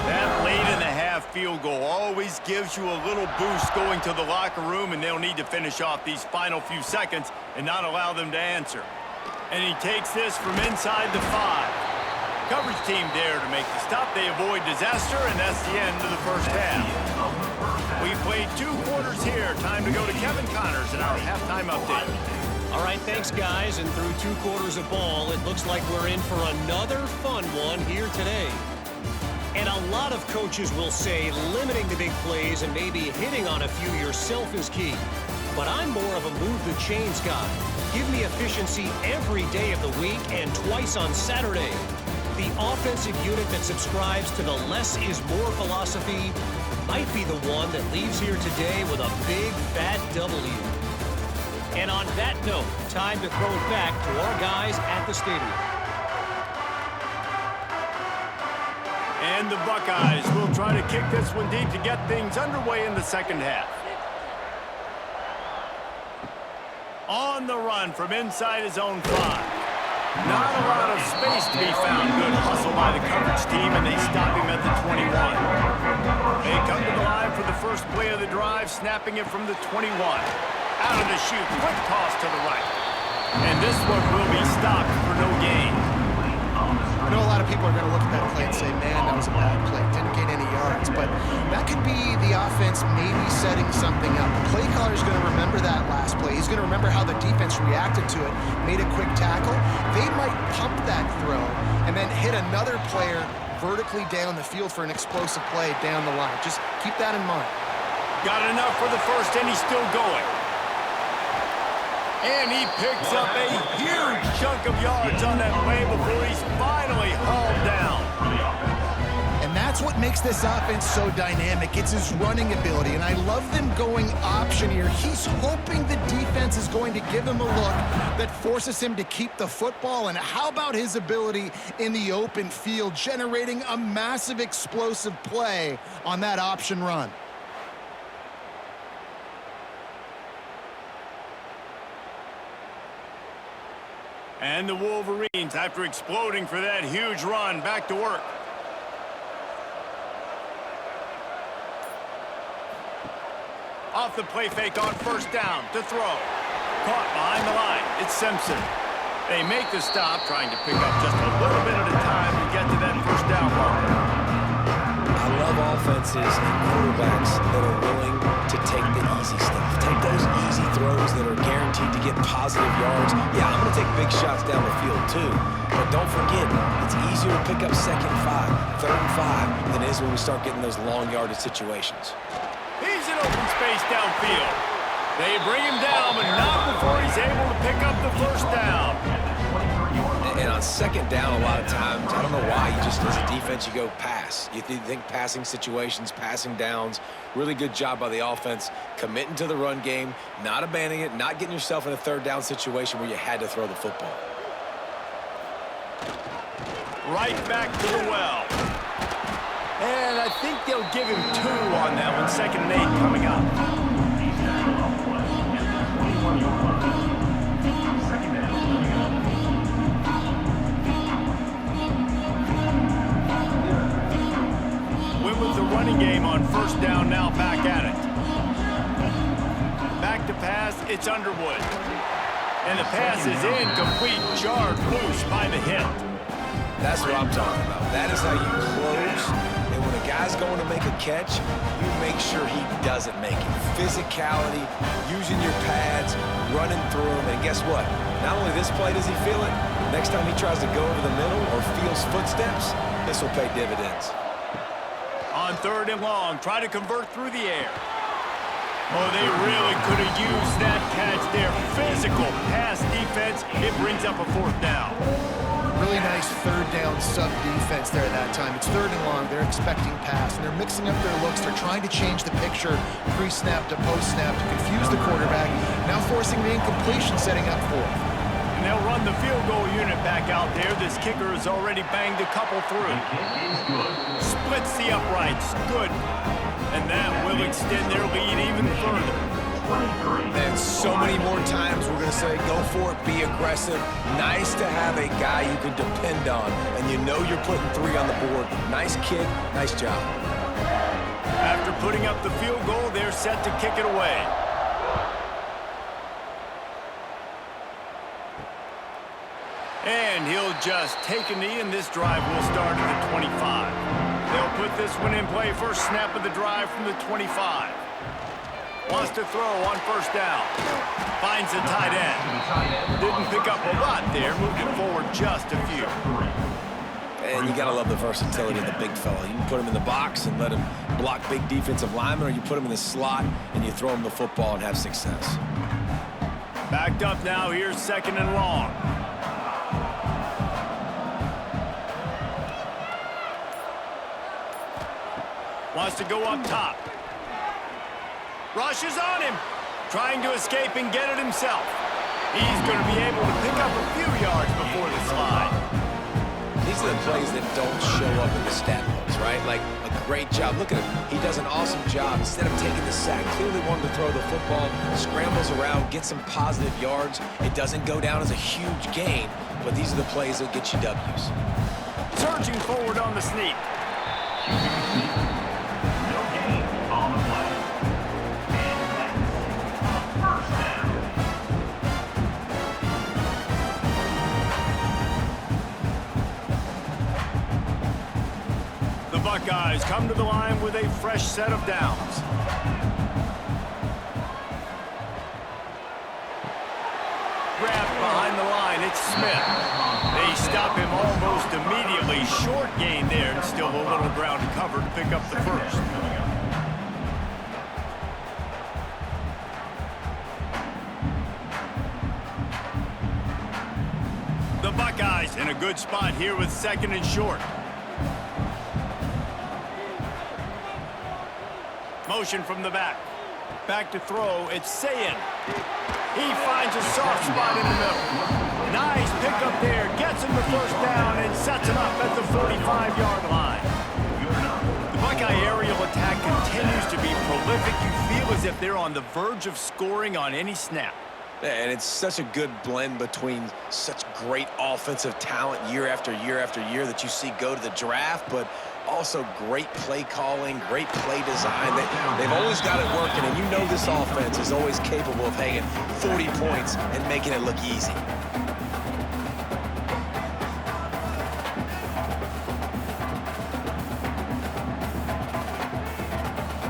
[SPEAKER 1] That late in the half field goal always gives you a little boost going to the locker room, and they'll need to finish off these final few seconds and not allow them to answer. And he takes this from inside the 5. Coverage team there to make the stop. They avoid disaster, and that's the end of the first half. We played 2 quarters here. Time to go to Kevin Connors in our halftime update.
[SPEAKER 5] All right, thanks, guys. And through 2 quarters of ball, it looks like we're in for another fun one here today. And a lot of coaches will say limiting the big plays and maybe hitting on a few yourself is key. But I'm more of a move the chains guy. Give me efficiency every day of the week and twice on Saturday. The offensive unit that subscribes to the less is more philosophy might be the one that leaves here today with a big fat W. And on that note, time to throw it back to our guys at the stadium.
[SPEAKER 1] And the Buckeyes will try to kick this one deep to get things underway in the second half. On the run from inside his own 5. Not a lot of space to be found. Good hustle by the coverage team, and they stop him at the 21. They come to the line for the first play of the drive, snapping it from the 21. Out of the chute, quick toss to the right. And this one will be stopped for no gain.
[SPEAKER 2] I know a lot of people are going to look at that play and say, man, that was a bad play. Didn't gain any yards. But that could be the offense maybe setting something up. The play caller is going to remember that last play. He's going to remember how the defense reacted to it, made a quick tackle. They might pump that throw and then hit another player vertically down the field for an explosive play down the line. Just keep that in mind.
[SPEAKER 1] Got enough for the first, and he's still going. And he picks up a huge chunk of yards on that play before he's finally hauled down.
[SPEAKER 2] And that's what makes this offense so dynamic. It's his running ability, and I love them going option here. He's hoping the defense is going to give him a look that forces him to keep the football. And how about his ability in the open field, generating a massive explosive play on that option run?
[SPEAKER 1] And the Wolverines, after exploding for that huge run, back to work. Off the play fake on first down to throw. Caught behind the line. It's Simpson. They make the stop, trying to pick up just a little bit at a time to get to that first down marker.
[SPEAKER 3] I love offenses and quarterbacks that are willing to take the easy stuff. Take those easy throws that are guaranteed to get positive yards. Yeah, I'm going to take big shots down the field too. But don't forget, it's easier to pick up 2nd and 5, 3rd and 5 than it is when we start getting those long yardage situations.
[SPEAKER 1] He's in open space downfield. They bring him down, but not before he's able to pick up the first down.
[SPEAKER 3] And on on second down, a lot of times, I don't know why, you just, as a defense, you go pass. You think passing situations, passing downs. Really good job by the offense, committing to the run game, not abandoning it, not getting yourself in a third down situation where you had to throw the football.
[SPEAKER 1] Right back to the well. And I think they'll give him 2 on that one. 2nd and 8 coming up. Went with the running game on 1st down, now back at it. Back to pass, it's Underwood. And the pass is incomplete, jarred loose by the hit.
[SPEAKER 3] That's what I'm talking about. That is how you close. And when a guy's going to make a catch, you make sure he doesn't make it. Physicality, using your pads, running through them. And guess what? Not only this play does he feel it, next time he tries to go over the middle or feels footsteps, this will pay dividends.
[SPEAKER 1] On 3rd and long, try to convert through the air. Oh, they really could have used that catch there. Physical pass defense. It brings up a 4th down.
[SPEAKER 2] Really nice 3rd down sub defense there that time. It's 3rd and long. They're expecting pass, and they're mixing up their looks. They're trying to change the picture pre-snap to post-snap to confuse the quarterback, now forcing the incompletion, setting up 4th.
[SPEAKER 1] And they'll run the field goal unit back out there. This kicker has already banged a couple through. Splits the uprights. Good. And that will extend their lead even further.
[SPEAKER 3] And so many more times we're going to say, go for it, be aggressive. Nice to have a guy you can depend on, and you know you're putting 3 on the board. Nice kick, nice job.
[SPEAKER 1] After putting up the field goal, they're set to kick it away. And he'll just take a knee, and this drive will start at the 25. They'll put this one in play. First snap of the drive from the 25. Wants to throw on 1st down. Finds the tight end. Didn't pick up a lot there. Moved it forward just a few.
[SPEAKER 3] And you got to love the versatility of the big fella. You can put him in the box and let him block big defensive linemen, or you put him in the slot and you throw him the football and have success.
[SPEAKER 1] Backed up now. Here's 2nd and long. Wants to go up top. Rushes on him. Trying to escape and get it himself. He's going to be able to pick up a few yards before the slide.
[SPEAKER 3] These are the plays that don't show up in the stat books, right? Like a great job. Look at him. He does an awesome job. Instead of taking the sack, clearly wanted to throw the football, scrambles around, gets some positive yards. It doesn't go down as a huge gain, but these are the plays that get you W's.
[SPEAKER 1] Surging forward on the sneak.
[SPEAKER 4] No gain on the play. And first down.
[SPEAKER 1] The Buckeyes come to the line with a fresh set of downs. Grabbed behind the line, it's Smith. They stop him almost immediately. Short gain there, and still a little ground to cover to pick up the first. The Buckeyes in a good spot here with 2nd and short. Motion from the back. Back to throw, it's Sayin. He finds a soft spot in the middle. Nice pickup there, gets him the first down and sets him up at the 45-yard line. The Buckeye aerial attack continues to be prolific. You feel as if they're on the verge of scoring on any snap.
[SPEAKER 3] And it's such a good blend between such great offensive talent year after year after year that you see go to the draft, but also great play calling, great play design. They've always got it working, and you know this offense is always capable of hanging 40 points and making it look easy.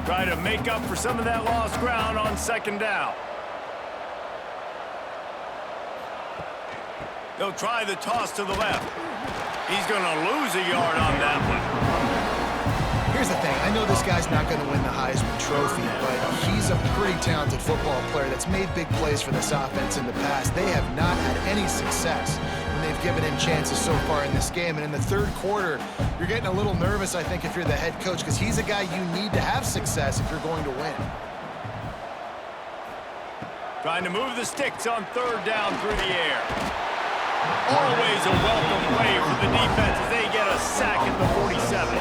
[SPEAKER 1] Try to make up for some of that lost ground on 2nd down. They'll try the toss to the left. He's going to lose a yard on that one.
[SPEAKER 2] Here's the thing. I know this guy's not going to win the Heisman Trophy, but he's a pretty talented football player that's made big plays for this offense in the past. They have not had any success when they've given him chances so far in this game. And in the third quarter, you're getting a little nervous, I think, if you're the head coach, because he's a guy you need to have success if you're going to win.
[SPEAKER 1] Trying to move the sticks on third down through the air. Always a welcome play for the defense as they get a sack at the 47.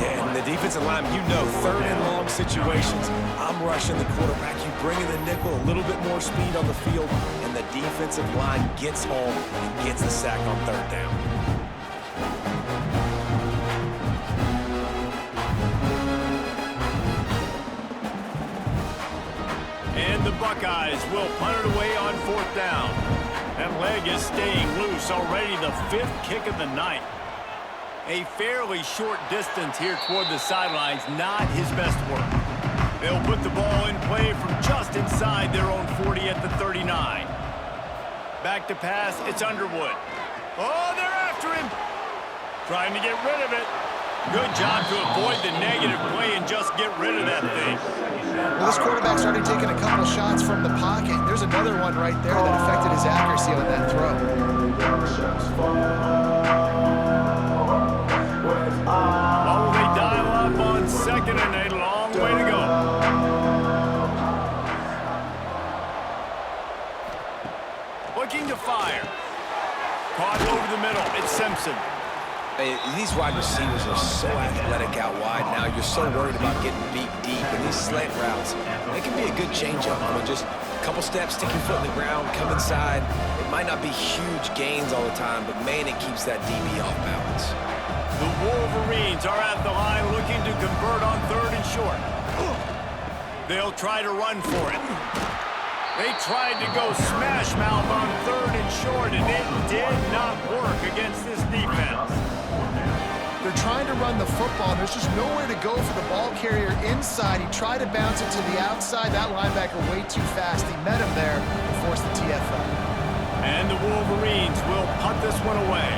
[SPEAKER 3] Yeah, and the defensive line, you know, third and long situations. I'm rushing the quarterback. You bring in the nickel, a little bit more speed on the field, and the defensive line gets home and gets the sack on third down.
[SPEAKER 1] And the Buckeyes will punt it away on fourth down. That leg is staying loose, already the 5th kick of the night. A fairly short distance here toward the sidelines, not his best work. They'll put the ball in play from just inside their own 40 at the 39. Back to pass, it's Underwood. Oh, they're after him. Trying to get rid of it. Good job to avoid the negative play and just get rid of that thing.
[SPEAKER 2] Well, this quarterback's already taken a couple shots from the pocket. There's another one right there that affected his accuracy on that throw.
[SPEAKER 1] What will they dial up on second and a long way to go? Looking to fire. Caught over the middle. It's Simpson.
[SPEAKER 3] Hey, these wide receivers are so athletic out wide now. You're so worried about getting beat deep. And these slant routes, they can be a good change-up. I mean, just a couple steps, stick your foot in the ground, come inside. It might not be huge gains all the time, but, man, it keeps that DB off balance.
[SPEAKER 1] The Wolverines are at the line looking to convert on third and short. They'll try to run for it. They tried to go smash mouth on third and short, and it did not work against this defense.
[SPEAKER 2] They're trying to run the football. There's just nowhere to go for the ball carrier inside. He tried to bounce it to the outside. That linebacker way too fast. He met him there and forced the TFL.
[SPEAKER 1] And the Wolverines will punt this one away.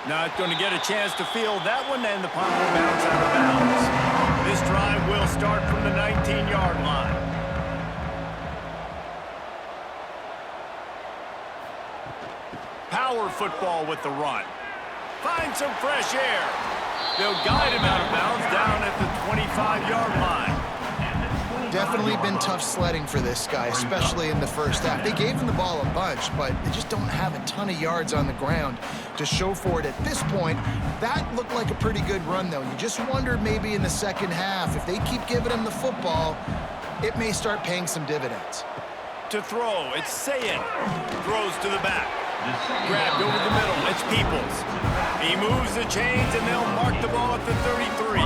[SPEAKER 1] Not going to get a chance to field that one, and the punt will bounce out of bounds. This drive will start from the 19-yard line. Power football with the run. Find some fresh air. They'll guide him out of bounds down at the 25-yard line.
[SPEAKER 2] Definitely been tough sledding for this guy, especially in the first half. They gave him the ball a bunch, but they just don't have a ton of yards on the ground to show for it at this point. That looked like a pretty good run, though. You just wonder maybe in the second half, if they keep giving him the football, it may start paying some dividends.
[SPEAKER 1] To throw, it's Sayin. Throws to the back. Grabbed over the middle, it's Peoples. He moves the chains, and they'll mark the ball at the 33.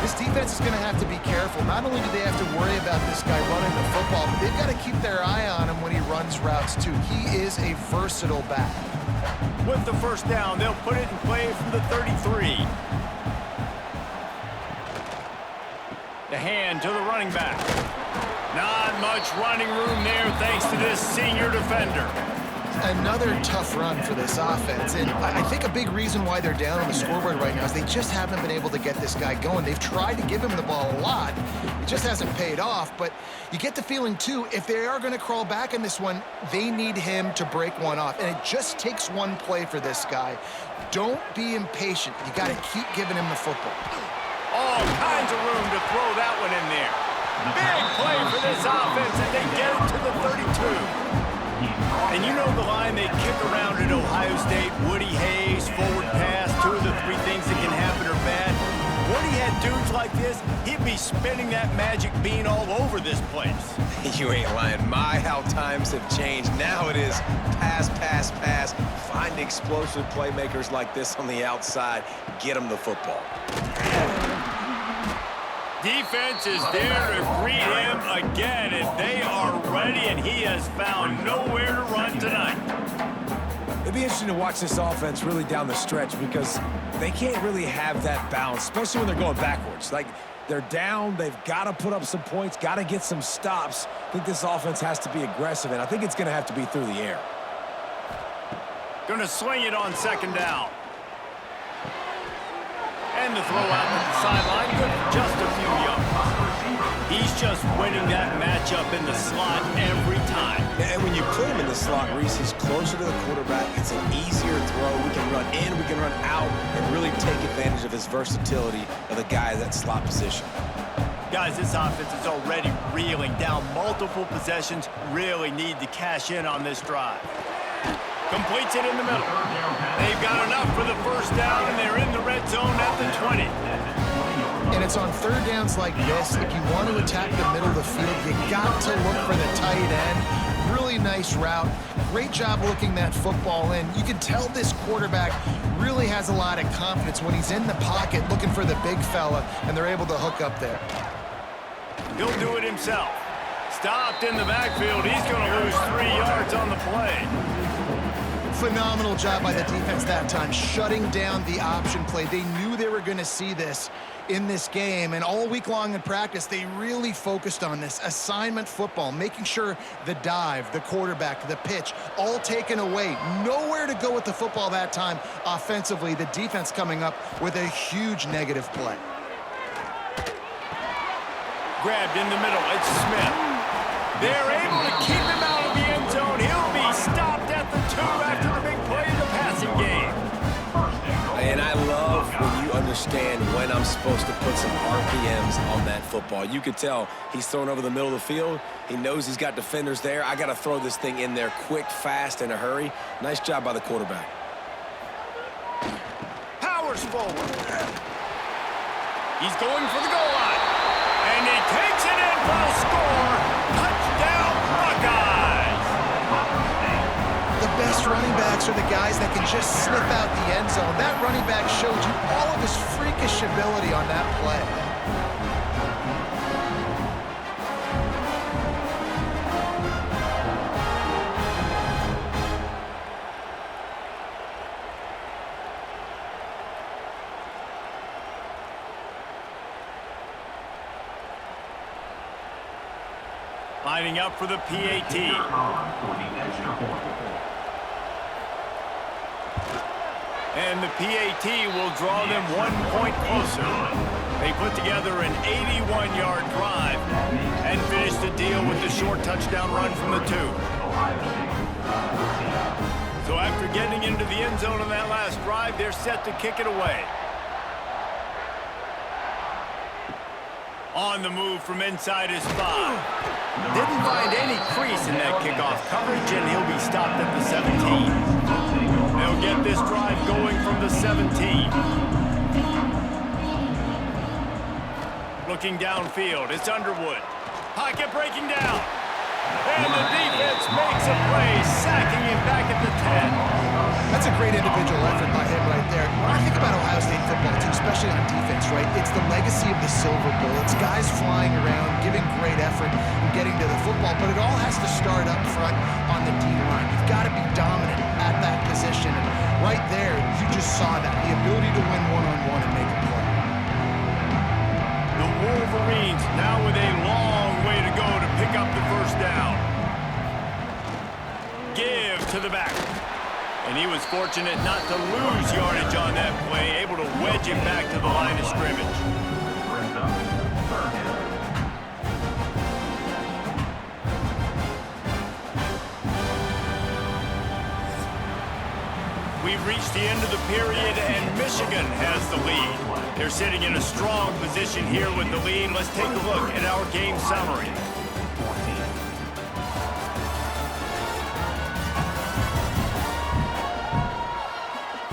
[SPEAKER 2] This defense is going to have to be careful. Not only do they have to worry about this guy running the football, but they've got to keep their eye on him when he runs routes, too. He is a versatile back.
[SPEAKER 1] With the first down, they'll put it in play from the 33. The hand to the running back. Not much running room there thanks to this senior defender.
[SPEAKER 2] Another tough run for this offense, and I think a big reason why they're down on the scoreboard right now is they just haven't been able to get this guy going. They've tried to give him the ball a lot. It just hasn't paid off, but you get the feeling, too, if they are going to crawl back in this one, they need him to break one off, and it just takes one play for this guy. Don't be impatient. You got to keep giving him the football.
[SPEAKER 1] All kinds of room to throw that one in there. Big play for this offense, and they get it to the 32. And you know the line they kick around at Ohio State, Woody Hayes, forward pass, 2 of the 3 things that can happen are bad. Woody had dudes like this, he'd be spinning that magic bean all over this place.
[SPEAKER 3] You ain't lying. My, how times have changed. Now it is pass, pass, pass. Find explosive playmakers like this on the outside. Get them the football.
[SPEAKER 1] Defense is there to greet him again, and they are ready, and he has found nowhere to run tonight.
[SPEAKER 3] It'd be interesting to watch this offense really down the stretch because they can't really have that balance, especially when they're going backwards. Like, they're down, they've got to put up some points, got to get some stops. I think this offense has to be aggressive, and I think it's going to have to be through the air.
[SPEAKER 1] Going to sling it on second down. And the throw out to the sideline, good for just a few yards. He's just winning that matchup in the slot every time.
[SPEAKER 3] And when you put him in the slot, Reese, he's closer to the quarterback. It's an easier throw. We can run in, we can run out, and really take advantage of his versatility of the guy at that slot position.
[SPEAKER 1] Guys, this offense is already reeling down multiple possessions. Really need to cash in on this drive. Completes it in the middle. They've got enough for the first down, and they're in the red zone at the 20.
[SPEAKER 2] And it's on third downs like this. If you want to attack the middle of the field, you got to look for the tight end. Really nice route. Great job looking that football in. You can tell this quarterback really has a lot of confidence when he's in the pocket looking for the big fella, and they're able to hook up there.
[SPEAKER 1] He'll do it himself. Stopped in the backfield. He's going to lose 3 yards on the play.
[SPEAKER 2] Phenomenal job by the defense that time, shutting down the option play. They knew they were going to see this in this game, and all week long in practice, they really focused on this assignment football, making sure the dive, the quarterback, the pitch, all taken away. Nowhere to go with the football that time offensively. The defense coming up with a huge negative play.
[SPEAKER 1] Grabbed in the middle. It's Smith. They're able to keep him out of the end zone. He'll be stopped at the 2 after the big play in the passing game.
[SPEAKER 3] And I love when you understand when I'm supposed to put some RPMs on that football. You could tell he's thrown over the middle of the field. He knows he's got defenders there. I got to throw this thing in there quick, fast, in a hurry. Nice job by the quarterback.
[SPEAKER 1] Powers forward. He's going for the goal line. And he takes it in for a score. Touchdown, Buckeyes.
[SPEAKER 2] The best running backs are the guys that can just slip out the end zone. That running back showed you all of his freakish ability on that play.
[SPEAKER 1] Lining up for the PAT. And the PAT will draw them 1 point closer. They put together an 81-yard drive and finish the deal with the short touchdown run from the 2. So after getting into the end zone on that last drive, they're set to kick it away. On the move from inside his 5. Didn't find any crease in that kickoff coverage, and he'll be stopped at the 17. They'll get this drive going from the 17. Looking downfield, it's Underwood. Pocket breaking down. And the defense makes a play, sacking him back at the 10.
[SPEAKER 2] That's a great individual effort by him right there. When I think about Ohio State football, too, especially on defense, right, it's the legacy of the Silver Bowl. It's guys flying around, giving great effort, and getting to the football, but it all has to start up front on the D-line. You've got to be dominant at that position. And right there, you just saw that, the ability to win one-on-one and make a play.
[SPEAKER 1] The Wolverines now with a long way to go to pick up the first down. Give to the back. And he was fortunate not to lose yardage on that play, able to wedge it back to the line of scrimmage. We've reached the end of the period, and Michigan has the lead. They're sitting in a strong position here with the lead. Let's take a look at our game summary.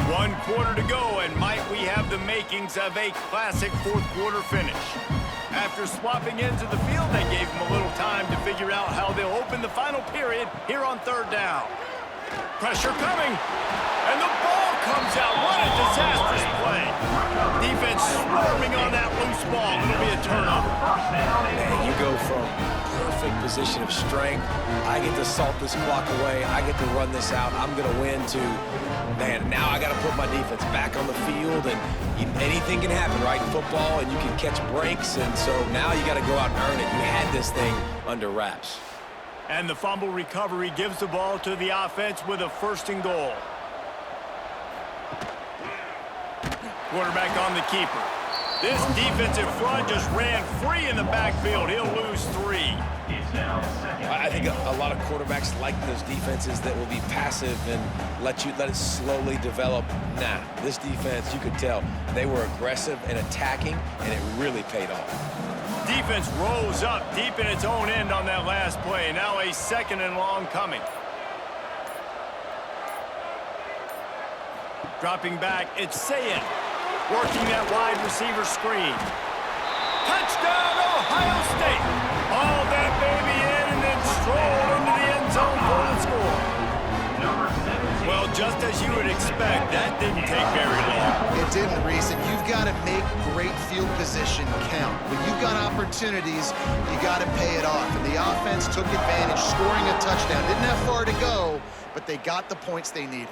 [SPEAKER 1] 1 quarter to go, and might we have the makings of a classic fourth-quarter finish. After swapping ends of the field, they gave them a little time to figure out how they'll open the final period here on third down. Pressure coming, and the ball comes out. What a disastrous play. Defense swarming on that loose ball. It'll be a turnover.
[SPEAKER 3] Man, you go from perfect position of strength. I get to salt this clock away. I get to run this out. I'm going to win to, man, now I got to put my defense back on the field, and anything can happen, right, in football, and you can catch breaks, and so now you got to go out and earn it. You had this thing under wraps.
[SPEAKER 1] And the fumble recovery gives the ball to the offense with a 1st and goal. Quarterback on the keeper. This defensive front just ran free in the backfield. He'll lose 3.
[SPEAKER 4] It's now second.
[SPEAKER 3] I think a lot of quarterbacks like those defenses that will be passive and let it slowly develop. Nah, this defense, you could tell, they were aggressive and attacking, and it really paid off.
[SPEAKER 1] Defense rose up deep in its own end on that last play. Now a 2nd and long coming. Dropping back, it's Sayin. Working that wide receiver screen. Touchdown, Ohio State. All that baby in and then stroll into the end zone for the score.
[SPEAKER 4] Number 17.
[SPEAKER 1] Well, just as you would expect, that didn't take very long.
[SPEAKER 2] It didn't, Reese, and you've got to make great field position count. When you've got opportunities, you got to pay it off. And the offense took advantage, scoring a touchdown. Didn't have far to go, but they got the points they needed.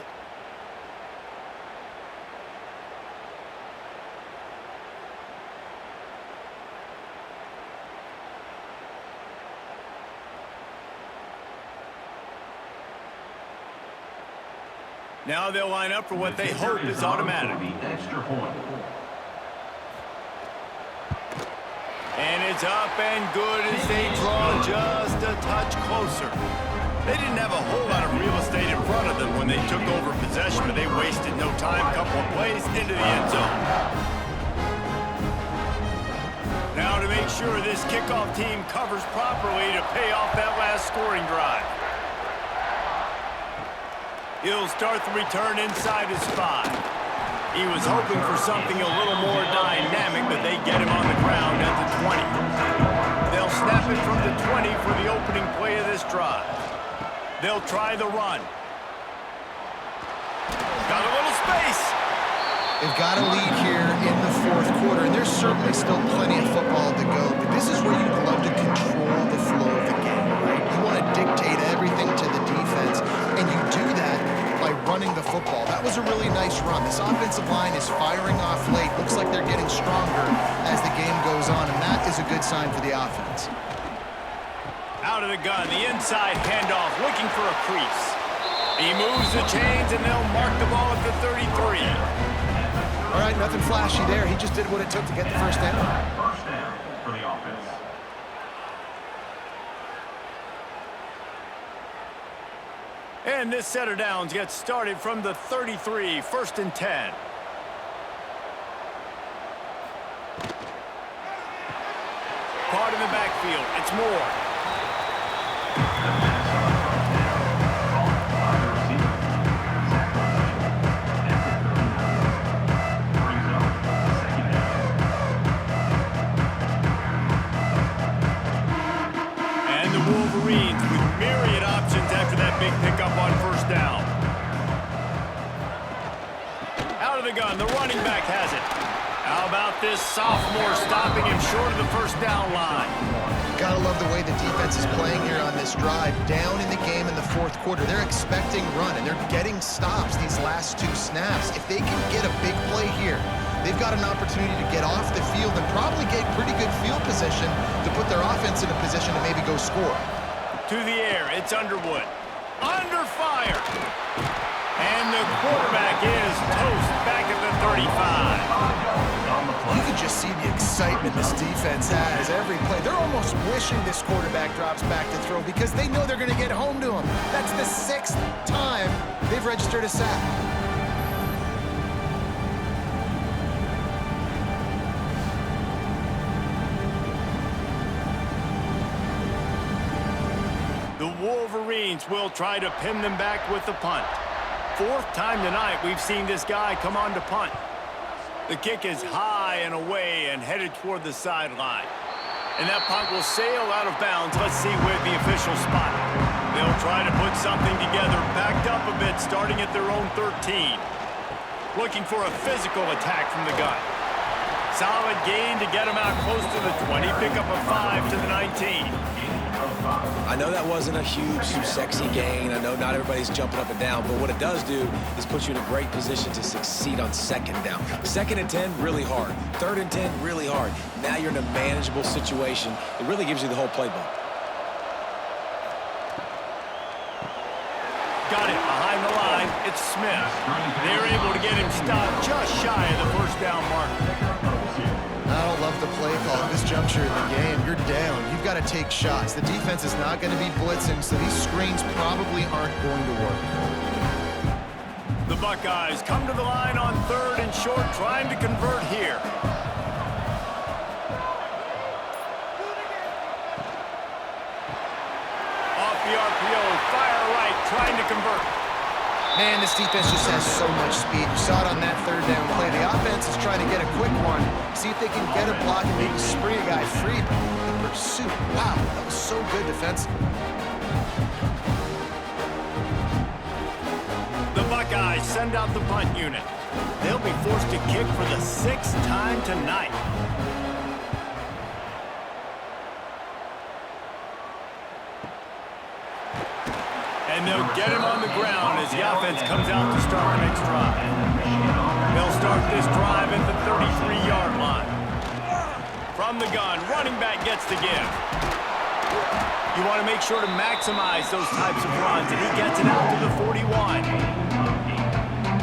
[SPEAKER 1] Now they'll line up for what they hope is automatic.
[SPEAKER 4] The extra point.
[SPEAKER 1] And it's up and good as they draw just a touch closer. They didn't have a whole lot of real estate in front of them when they took over possession, but they wasted no time. Couple of plays into the end zone. Now to make sure this kickoff team covers properly to pay off that last scoring drive. He'll start the return inside his 5. He was hoping for something a little more dynamic, but they get him on the ground at the 20. They'll snap it from the 20 for the opening play of this drive. They'll try the run. Got a little space.
[SPEAKER 2] They've got a lead here in the 4th quarter, and there's certainly still plenty of football to go, but this is where you'd love to control the flow of the game, right? You want to dictate everything to the defense, and you do that by running the football. That was a really nice run. This offensive line is firing off late. Looks like they're getting stronger as the game goes on, and that is a good sign for the offense.
[SPEAKER 1] Out of the gun, the inside handoff, looking for a crease. He moves the chains, and they'll mark the ball at the 33.
[SPEAKER 2] All right, nothing flashy there. He just did what it took to get the first down.
[SPEAKER 4] First down for the offense.
[SPEAKER 1] And this set of downs gets started from the 33, 1st and 10. Caught in the backfield, it's Moore. And the Wolverines with myriad options after that big pickup on 1st down. Out of the gun, the running back has it. How about this sophomore stopping him short of the 1st down line?
[SPEAKER 2] Gotta love the way the defense is playing here on this drive. Down in the game in the 4th quarter. They're expecting run, and they're getting stops these last 2 snaps. If they can get a big play here, they've got an opportunity to get off the field and probably get pretty good field position to put their offense in a position to maybe go score.
[SPEAKER 1] To the air, it's Underwood. Under fire. And the quarterback is toast back at the 35.
[SPEAKER 2] You can just see the excitement this defense has every play. They're almost wishing this quarterback drops back to throw because they know they're going to get home to him. That's the 6th time they've registered a sack.
[SPEAKER 1] The Wolverines will try to pin them back with the punt. 4th time tonight we've seen this guy come on to punt. The kick is high and away and headed toward the sideline. And that punt will sail out of bounds. Let's see where the official spot it. They'll try to put something together, backed up a bit, starting at their own 13. Looking for a physical attack from the gun. Solid gain to get him out close to the 20. Pick up a 5 to the 19.
[SPEAKER 3] I know that wasn't a huge, sexy gain. I know not everybody's jumping up and down, but what it does do is put you in a great position to succeed on 2nd down. 2nd and 10, really hard. 3rd and 10, really hard. Now you're in a manageable situation. It really gives you the whole playbook.
[SPEAKER 1] Got it behind the line. It's Smith. They're able to get him stopped just shy of the first down marker.
[SPEAKER 2] I don't love the play call at this juncture in the game. You're down. You've got to take shots. The defense is not going to be blitzing, so these screens probably aren't going to work.
[SPEAKER 1] The Buckeyes come to the line on 3rd and short, trying to convert here. Off the RPO, fire right, trying to convert.
[SPEAKER 2] Man, this defense just has so much speed. You saw it on that 3rd down play. The offense is trying to get a quick one, see if they can get a block and maybe spree a guy free. But the pursuit, wow, that was so good defensively.
[SPEAKER 1] The Buckeyes send out the punt unit. They'll be forced to kick for the 6th time tonight. And they'll get him on the ground as the offense comes out to start the next drive. They'll start this drive at the 33-yard line. From the gun, running back gets the give. You want to make sure to maximize those types of runs, and he gets it out to the 41.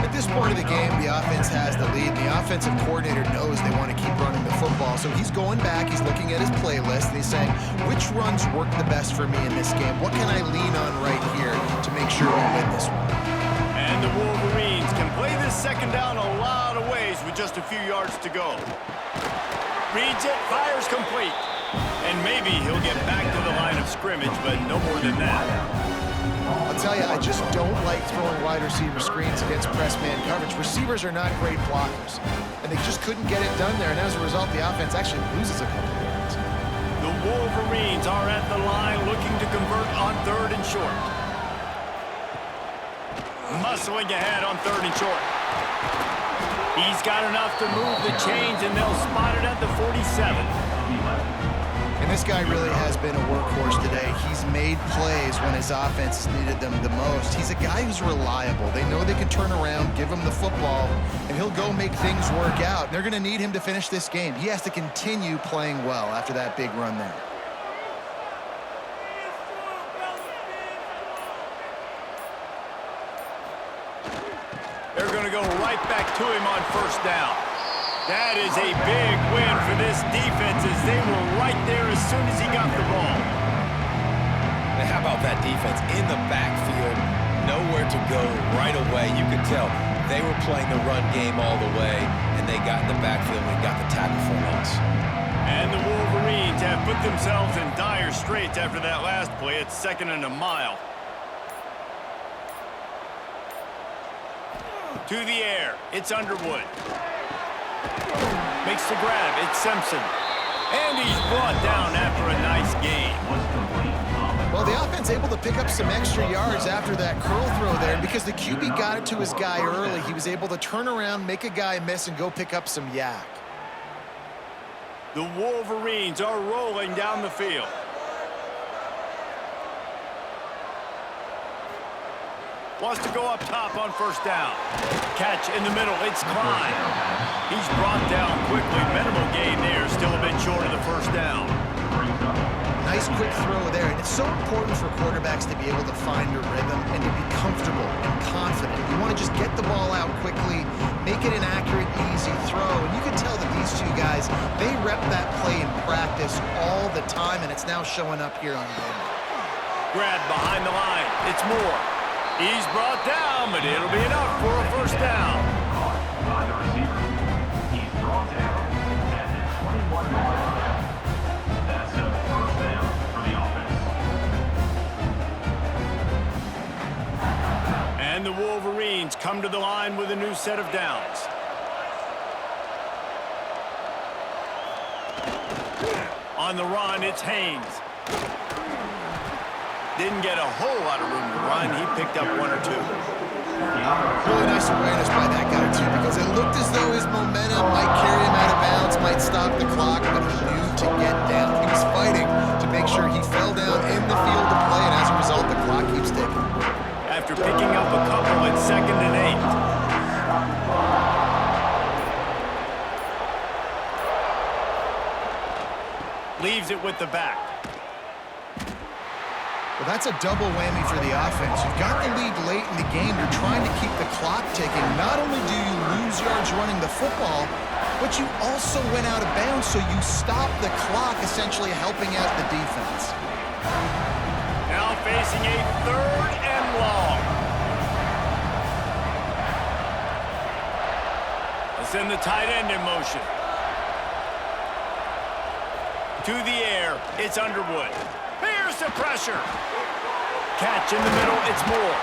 [SPEAKER 2] At this point of the game, the offense has the lead. The offensive coordinator knows they want to keep running the football, so he's going back, he's looking at his playlist, and he's saying, which runs work the best for me in this game? What can I lean on right here to make sure we win this one?
[SPEAKER 1] And the Wolverines can play this second down a lot of ways with just a few yards to go. Reads it, fires complete. And maybe he'll get back to the line of scrimmage, but no more than that.
[SPEAKER 2] I'll tell you, I just don't like throwing wide receiver screens against press man coverage. Receivers are not great blockers, and they just couldn't get it done there, and as a result, the offense actually loses a couple of yards.
[SPEAKER 1] The Wolverines are at the line looking to convert on 3rd and short. Muscling ahead on 3rd and short. He's got enough to move the chains, and they'll spot it at the 47.
[SPEAKER 2] And this guy really has been a workhorse today. He's made plays when his offense needed them the most. He's a guy who's reliable. They know they can turn around, give him the football, and he'll go make things work out. They're going to need him to finish this game. He has to continue playing well after that big run there.
[SPEAKER 1] They're going to go right back to him on 1st down. That is a big win for this defense as they were right there as soon as he got the ball.
[SPEAKER 3] And how about that defense in the backfield? Nowhere to go right away. You could tell they were playing the run game all the way, and they got in the backfield and got the tackle for loss.
[SPEAKER 1] And the Wolverines have put themselves in dire straits after that last play. It's 2nd and a mile. To the air, it's Underwood. Makes the grab, it's Simpson. And he's brought down after a nice gain.
[SPEAKER 2] Well, the offense able to pick up some extra yards after that curl throw there. And because the QB got it to his guy early, he was able to turn around, make a guy miss, and go pick up some yak.
[SPEAKER 1] The Wolverines are rolling down the field. Wants to go up top on 1st down. Catch in the middle, it's Klein. He's brought down quickly. Minimal gain there, still a bit short of the 1st down.
[SPEAKER 2] Nice quick throw there. And it's so important for quarterbacks to be able to find a rhythm and to be comfortable and confident. You want to just get the ball out quickly, make it an accurate, easy throw. And you can tell that these two guys, they rep that play in practice all the time, and it's now showing up here on game.
[SPEAKER 1] Grab behind the line, it's Moore. He's brought down, but it'll be enough for a 1st down.
[SPEAKER 4] By the receiver. He's brought down at the 21-yard line. That's a 1st down for the offense.
[SPEAKER 1] And the Wolverines come to the line with a new set of downs. On the run, it's Haynes. Didn't get a whole lot of room to run. He picked up 1 or 2.
[SPEAKER 2] Really nice awareness by that guy, too, because it looked as though his momentum might carry him out of bounds, might stop the clock, but he knew to get down. He was fighting to make sure he fell down in the field to play, and as a result, the clock keeps ticking.
[SPEAKER 1] After picking up a couple at 2nd and 8. Leaves it with the back.
[SPEAKER 2] Well, that's a double whammy for the offense. You've got the lead late in the game. You're trying to keep the clock ticking. Not only do you lose yards running the football, but you also went out of bounds, so you stop the clock, essentially helping out the defense.
[SPEAKER 1] Now facing a 3rd and long. Let's send the tight end in motion. To the air, it's Underwood. Here's the pressure. Catch in the middle, it's Moore.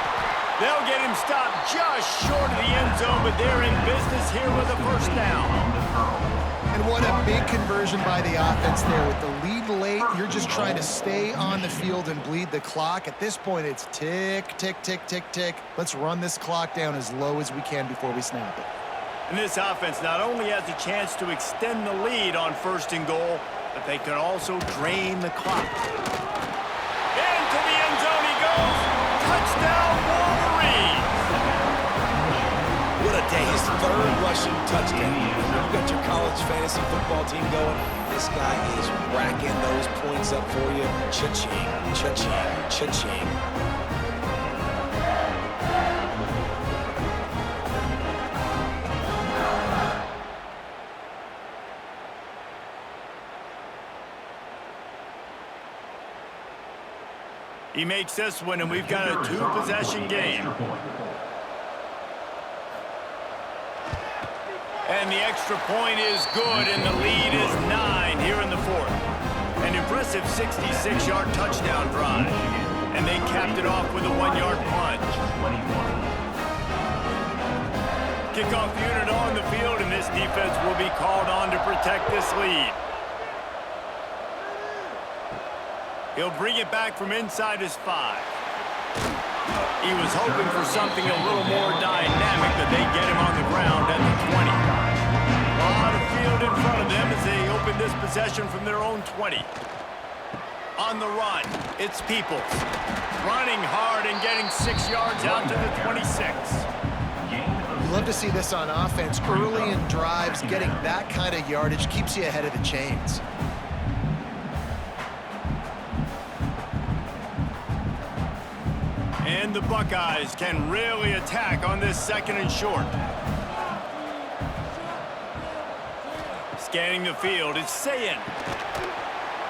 [SPEAKER 1] They'll get him stopped just short of the end zone, but they're in business here with a first down.
[SPEAKER 2] And what a big conversion by the offense there. With the lead late, you're just trying to stay on the field and bleed the clock. At this point, it's tick, tick, tick, tick, tick. Let's run this clock down as low as we can before we snap it.
[SPEAKER 1] And this offense not only has a chance to extend the lead on 1st and goal, but they can also drain the clock. Into the end zone he goes. Touchdown, Wolverine.
[SPEAKER 3] What a day. His 3rd rushing touchdown. When you got your college fantasy football team going, this guy is racking those points up for you. Cha-ching, cha-ching, cha-ching.
[SPEAKER 1] He makes this one, and we've got a 2-possession game. And the extra point is good, and the lead is 9 here in the 4th. An impressive 66-yard touchdown drive. And they capped it off with a 1-yard plunge. Kickoff unit on the field, and this defense will be called on to protect this lead. He'll bring it back from inside his 5. He was hoping for something a little more dynamic, but they get him on the ground at the 20. A lot of field in front of them as they open this possession from their own 20. On the run, it's Peoples. Running hard and getting 6 yards out to the 26.
[SPEAKER 2] You love to see this on offense. Early in drives, getting that kind of yardage keeps you ahead of the chains.
[SPEAKER 1] And the Buckeyes can really attack on this 2nd and short. Scanning the field, it's Sayin.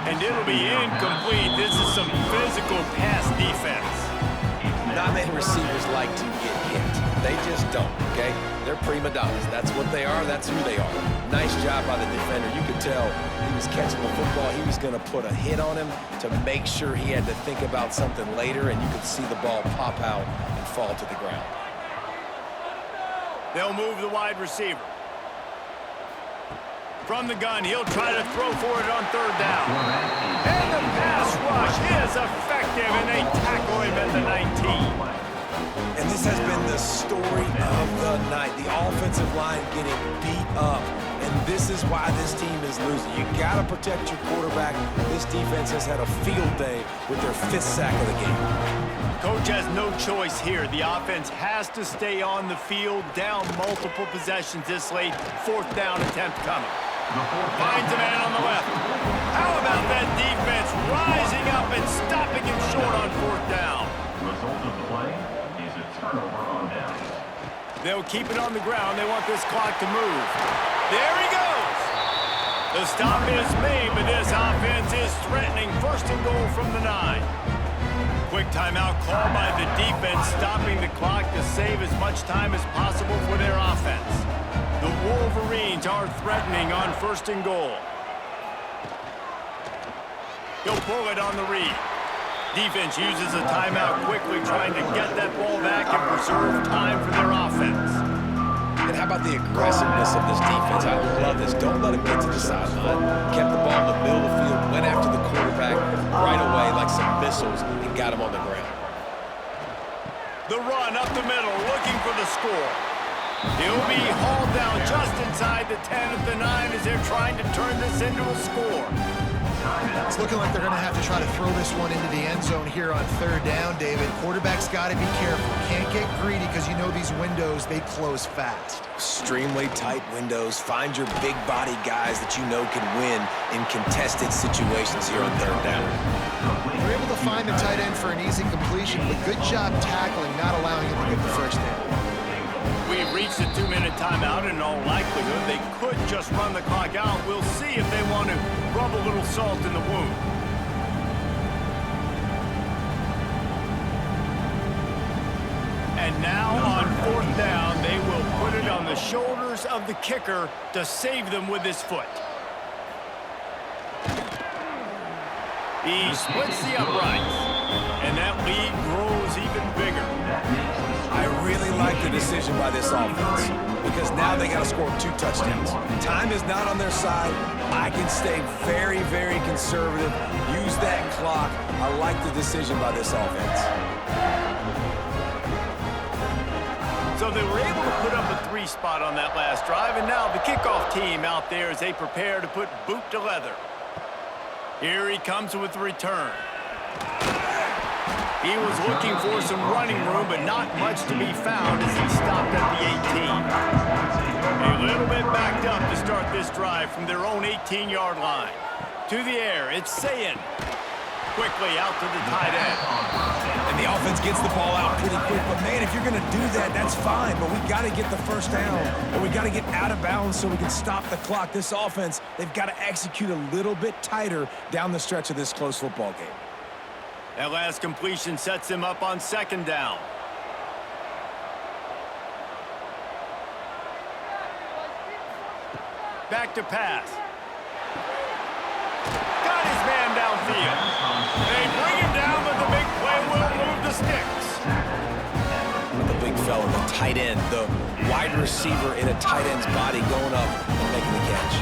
[SPEAKER 1] And it'll be incomplete. This is some physical pass defense.
[SPEAKER 3] Not many receivers like to get hit. They just don't, okay? They're prima donnas. That's what they are. That's who they are. Nice job by the defender. You could tell he was catching the football. He was going to put a hit on him to make sure he had to think about something later, and you could see the ball pop out and fall to the ground.
[SPEAKER 1] They'll move the wide receiver. From the gun, he'll try to throw for it on 3rd down. And the pass rush is effective, and they tackle him at the 19.
[SPEAKER 3] And this has been the story of the night. The offensive line getting beat up. And this is why this team is losing. You got to protect your quarterback. This defense has had a field day with their 5th sack of the game.
[SPEAKER 1] Coach has no choice here. The offense has to stay on the field, down multiple possessions this late. 4th down attempt coming. Finds a man on the left. How about that defense rising up and stopping him short on 4th down?
[SPEAKER 4] Result of the play is a turnover on downs.
[SPEAKER 1] They'll keep it on the ground. They want this clock to move. There he goes. The stop is made, but this offense is threatening 1st and goal from the 9. Quick timeout call by the defense, stopping the clock to save as much time as possible for their offense. The Wolverines are threatening on 1st and goal. He'll pull it on the read. Defense uses a timeout quickly, trying to get that ball back and preserve time for their offense.
[SPEAKER 3] And how about the aggressiveness of this defense? I love this. Don't let him get to the sideline. Kept the ball in the middle of the field, went after the quarterback right away like some missiles, and got him on the ground.
[SPEAKER 1] The run up the middle, looking for the score. He'll be hauled down just inside the 10 at the 9 as they're trying to turn this into a score.
[SPEAKER 2] It's looking like they're going to have to try to throw this one into the end zone here on third down, David. Quarterback's got to be careful. Can't get greedy because you know these windows, they close fast.
[SPEAKER 3] Extremely tight windows. Find your big body guys that you know can win in contested situations here on third down.
[SPEAKER 2] They're able to find the tight end for an easy completion, but good job tackling, not allowing him to get the first down.
[SPEAKER 1] We've reached a 2-minute timeout, and in all likelihood, they could just run the clock out. We'll see if they want to rub a little salt in the wound. And now on fourth down, they will put it on the shoulders of the kicker to save them with his foot. He splits the uprights, and that lead grows even bigger.
[SPEAKER 3] I really like the decision by this offense because now they got to score 2 touchdowns. Time is not on their side. I can stay very, very conservative, use that clock. I like the decision by this offense.
[SPEAKER 1] So they were able to put up a 3 spot on that last drive, and now the kickoff team out there as they prepare to put boot to leather. Here he comes with the return. He was looking for some running room, but not much to be found as he stopped at the 18. A little bit backed up to start this drive from their own 18-yard line. To the air, it's Sayin. Quickly out to the tight end.
[SPEAKER 3] And the offense gets the ball out pretty quick. But, man, if you're going to do that, that's fine. But we got to get the first down, and we got to get out of bounds so we can stop the clock. This offense, they've got to execute a little bit tighter down the stretch of this close football game.
[SPEAKER 1] That last completion sets him up on second down. Back to pass. Got his man downfield. They bring him down, but the big play will move the sticks.
[SPEAKER 3] The big fella, the tight end, the wide receiver in a tight end's body going up and making the catch.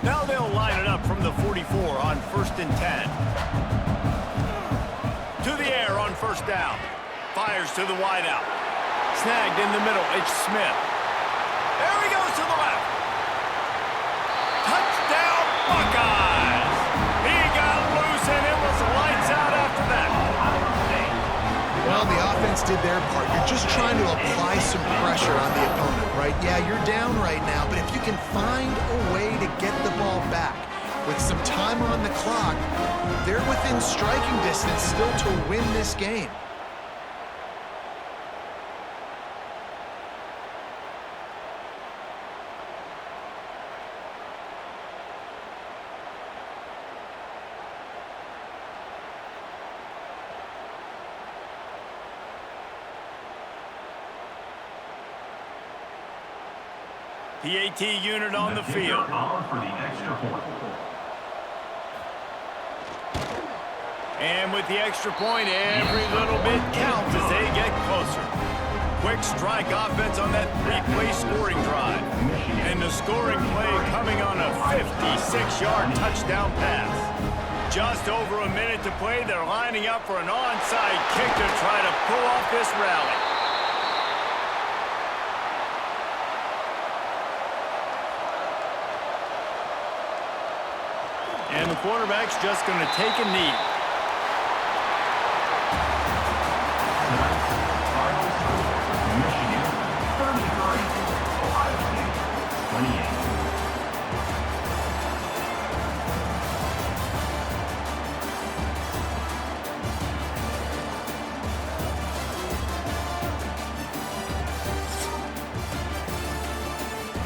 [SPEAKER 1] Now they'll line it up from the 44 on 1st and 10. To the air on first down. Fires to the wideout. Snagged in the middle. It's Smith. There he goes to the left. Touchdown, Buckeyes! He got loose, and it was lights out after that.
[SPEAKER 2] Well, the offense did their part. You're just trying to apply some pressure on the opponent, right? Yeah, you're down right now, but if you can find a way to get the ball back with some time on the clock, they're within striking distance still to win this game.
[SPEAKER 1] The AT unit on the field.
[SPEAKER 4] For the extra point.
[SPEAKER 1] And with the extra point, every little bit counts as they get closer. Quick strike offense on that 3-play scoring drive. And the scoring play coming on a 56-yard touchdown pass. Just over a minute to play, they're lining up for an onside kick to try to pull off this rally. And the quarterback's just going to take a knee.
[SPEAKER 4] Michigan 33, Ohio State 28.